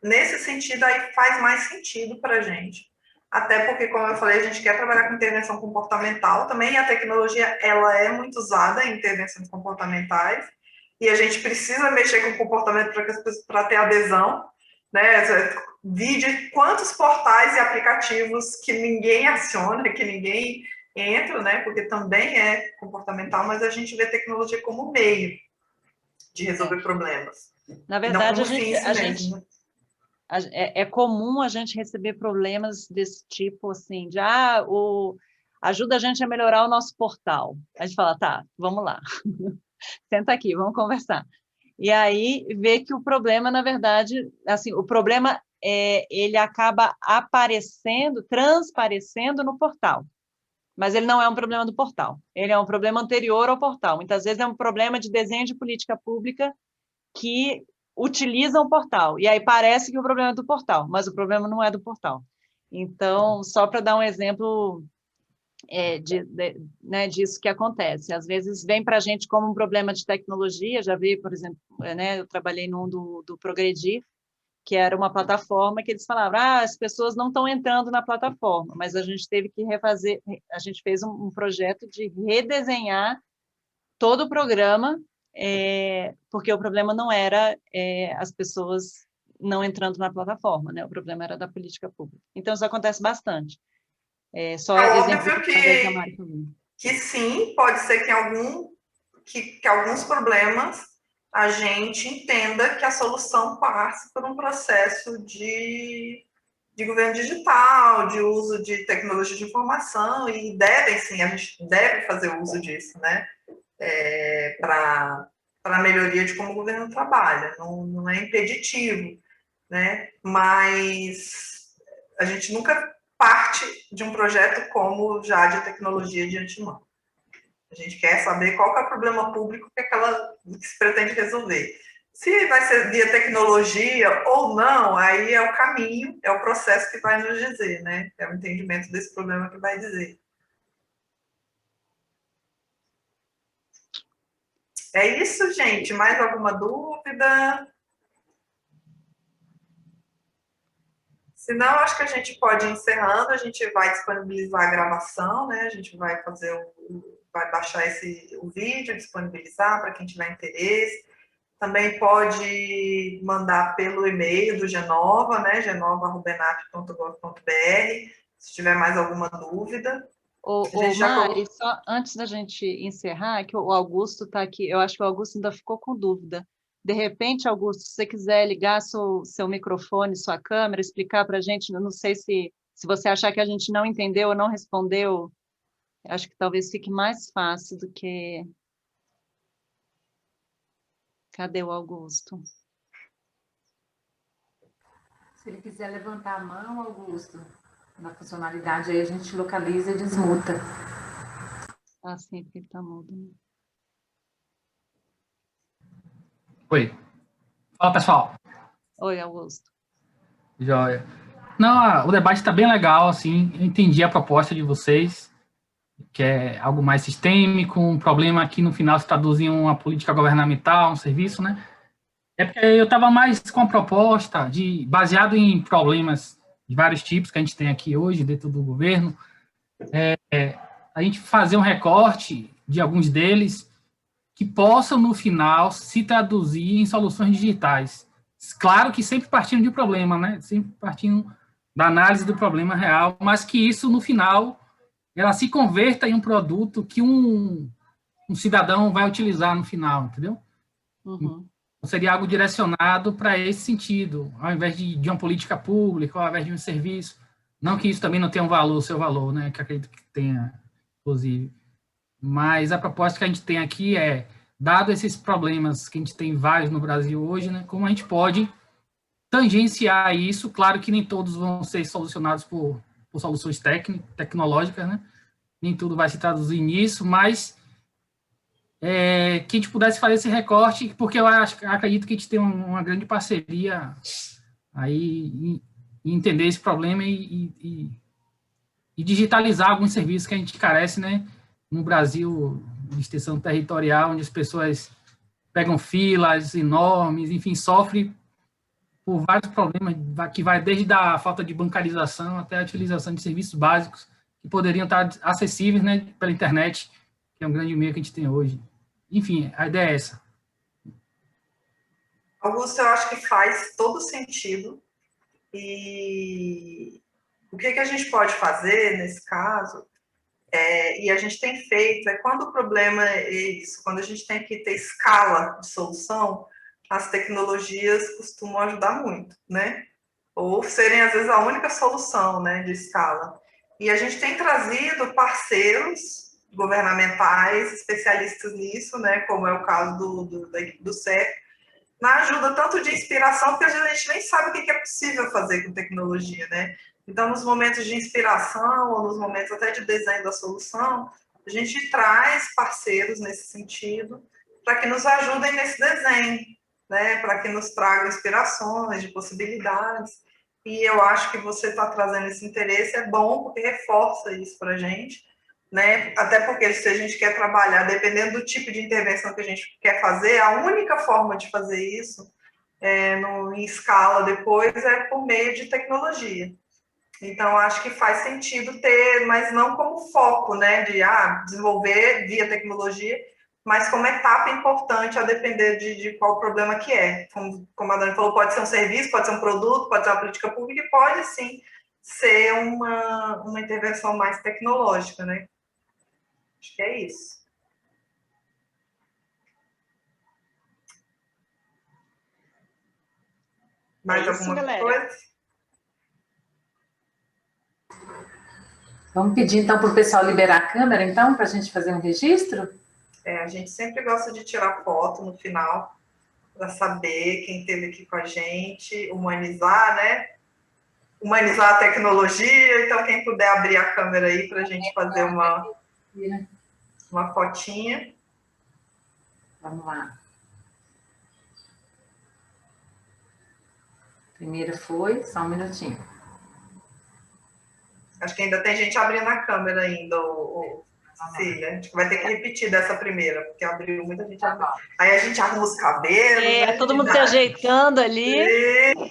nesse sentido, aí faz mais sentido para a gente. Até porque, como eu falei, a gente quer trabalhar com intervenção comportamental também, e a tecnologia, ela é muito usada em intervenções comportamentais, e a gente precisa mexer com o comportamento para ter adesão, né? Vide quantos portais e aplicativos que ninguém aciona, que ninguém entra, né? Porque também é comportamental, mas a gente vê tecnologia como meio de resolver problemas. Na verdade, É comum a gente receber problemas desse tipo, assim, de ajuda a gente a melhorar o nosso portal. A gente fala, tá, vamos lá, senta aqui, vamos conversar. E aí vê que o problema, na verdade, assim, o problema ele acaba aparecendo, transparecendo no portal. Mas ele não é um problema do portal. Ele é um problema anterior ao portal. Muitas vezes é um problema de desenho de política pública que utiliza um portal. E aí parece que o problema é do portal, mas o problema não é do portal. Então, só para dar um exemplo né, disso que acontece. Às vezes vem para a gente como um problema de tecnologia, já vi, por exemplo, né, eu trabalhei num do Progredir, que era uma plataforma que eles falavam, as pessoas não estão entrando na plataforma, mas a gente teve que refazer, a gente fez um projeto de redesenhar todo o programa, porque o problema não era as pessoas não entrando na plataforma, né? O problema era da política pública. Então, isso acontece bastante. Só óbvio que sim, pode ser que alguns problemas a gente entenda que a solução passe por um processo de governo digital, de uso de tecnologia de informação, e a gente deve fazer uso disso, né? Para a melhoria de como o governo trabalha, não é impeditivo, né? Mas a gente nunca parte de um projeto como já de tecnologia de antemão. A gente quer saber qual que é o problema público que se pretende resolver. Se vai ser via tecnologia ou não, aí é o caminho, é o processo que vai nos dizer, né? É o entendimento desse problema que vai dizer. É isso, gente. Mais alguma dúvida? Senão, acho que a gente pode ir encerrando, a gente vai disponibilizar a gravação, né? A gente vai vai baixar o vídeo, disponibilizar para quem tiver interesse. Também pode mandar pelo e-mail do Genova, né? genova@enap.gov.br, se tiver mais alguma dúvida. Mari, só antes da gente encerrar, que o Augusto está aqui, eu acho que o Augusto ainda ficou com dúvida De repente, Augusto, se você quiser ligar seu microfone, sua câmera, explicar para a gente, eu não sei se você achar que a gente não entendeu ou não respondeu, acho que talvez fique mais fácil do que... Cadê o Augusto? Se ele quiser levantar a mão, Augusto, na funcionalidade aí a gente localiza e desmuta. Ah, sim, porque ele está mudo. Né? Oi. Fala, pessoal. Oi, Augusto. Joia. Não, o debate está bem legal, assim, eu entendi a proposta de vocês, que é algo mais sistêmico, um problema que no final se traduz em uma política governamental, um serviço, né? É porque eu estava mais com a proposta baseado em problemas de vários tipos que a gente tem aqui hoje dentro do governo, a gente fazer um recorte de alguns deles que possam, no final, se traduzir em soluções digitais. Claro que sempre partindo de um problema, né? Sempre partindo da análise do problema real, mas que isso, no final, ela se converta em um produto que um cidadão vai utilizar no final, entendeu? Uhum. Seria algo direcionado para esse sentido, ao invés de uma política pública, ao invés de um serviço. Não que isso também não tenha um valor, seu valor, né? Que acredito que tenha, inclusive. Mas a proposta que a gente tem aqui é, dado esses problemas que a gente tem vários no Brasil hoje, né? Como a gente pode tangenciar isso, claro que nem todos vão ser solucionados por soluções tecnológicas, né? Nem tudo vai se traduzir nisso, mas que a gente pudesse fazer esse recorte, porque eu acredito que a gente tem uma grande parceria aí em entender esse problema e digitalizar alguns serviços que a gente carece, né? No Brasil, de extensão territorial, onde as pessoas pegam filas enormes, enfim, sofrem por vários problemas, que vai desde a falta de bancarização até a utilização de serviços básicos que poderiam estar acessíveis, né, pela internet, que é um grande meio que a gente tem hoje. Enfim, a ideia é essa. Augusto, eu acho que faz todo sentido. E o que a gente pode fazer nesse caso, e a gente tem feito, quando o problema é isso, quando a gente tem que ter escala de solução, as tecnologias costumam ajudar muito, né? Ou serem, às vezes, a única solução, né, de escala. E a gente tem trazido parceiros governamentais, especialistas nisso, né, como é o caso do CEP, na ajuda tanto de inspiração, porque às vezes a gente nem sabe o que é possível fazer com tecnologia, né? Então, nos momentos de inspiração, ou nos momentos até de desenho da solução, a gente traz parceiros nesse sentido, para que nos ajudem nesse desenho, né? Para que nos tragam inspirações de possibilidades. E eu acho que você está trazendo esse interesse, é bom, porque reforça isso para a gente, né? Até porque se a gente quer trabalhar, dependendo do tipo de intervenção que a gente quer fazer, a única forma de fazer isso em escala depois é por meio de tecnologia. Então, acho que faz sentido ter, mas não como foco, né, de desenvolver via tecnologia, mas como etapa importante a depender de qual problema que é. Como a Dani falou, pode ser um serviço, pode ser um produto, pode ser uma política pública e pode, sim, ser uma intervenção mais tecnológica, né? Acho que é isso. Mais alguma coisa? Vamos pedir, então, para o pessoal liberar a câmera, então, para a gente fazer um registro? A gente sempre gosta de tirar foto no final, para saber quem esteve aqui com a gente, humanizar, né? Humanizar a tecnologia. Então, quem puder abrir a câmera aí para a gente fazer uma fotinha. Vamos lá. Primeiro foi, só um minutinho. Acho que ainda tem gente abrindo a câmera ainda, Cecília. Acho que vai ter que repetir dessa primeira, porque abriu muita gente. Aí a gente arruma os cabelos. Né? Todo mundo se ajeitando ali.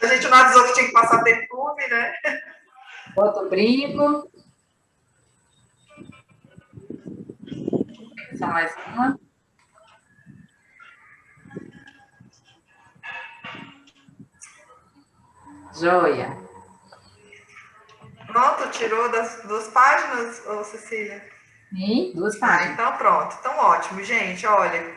A gente não avisou que tinha que passar perfume, né? Bota o brinco. Só mais uma. Joia. Pronto, tirou das 2 páginas, Cecília? Sim, 2 páginas. Então pronto, então ótimo, gente, olha,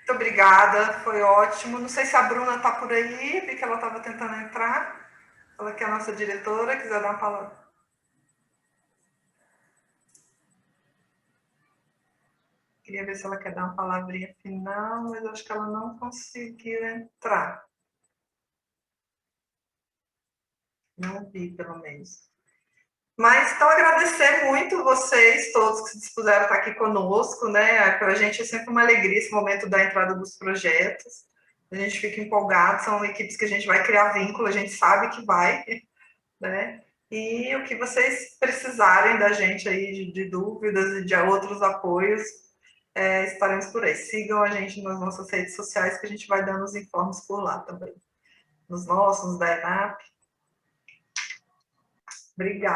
Muito obrigada, foi ótimo. Não sei se a Bruna está por aí, vi que ela estava tentando entrar. Ela que é a nossa diretora, quiser dar uma palavra. Queria ver se ela quer dar uma palavrinha final, mas acho que ela não conseguiu entrar. Não vi, pelo menos. Mas, então, agradecer muito vocês todos que se dispuseram a estar aqui conosco, né? Para a gente é sempre uma alegria esse momento da entrada dos projetos. A gente fica empolgado, são equipes que a gente vai criar vínculo, a gente sabe que vai, né? E o que vocês precisarem da gente aí de dúvidas e de outros apoios, estaremos por aí. Sigam a gente nas nossas redes sociais, que a gente vai dando os informes por lá também. Nos nossos, da ENAP. Obrigada.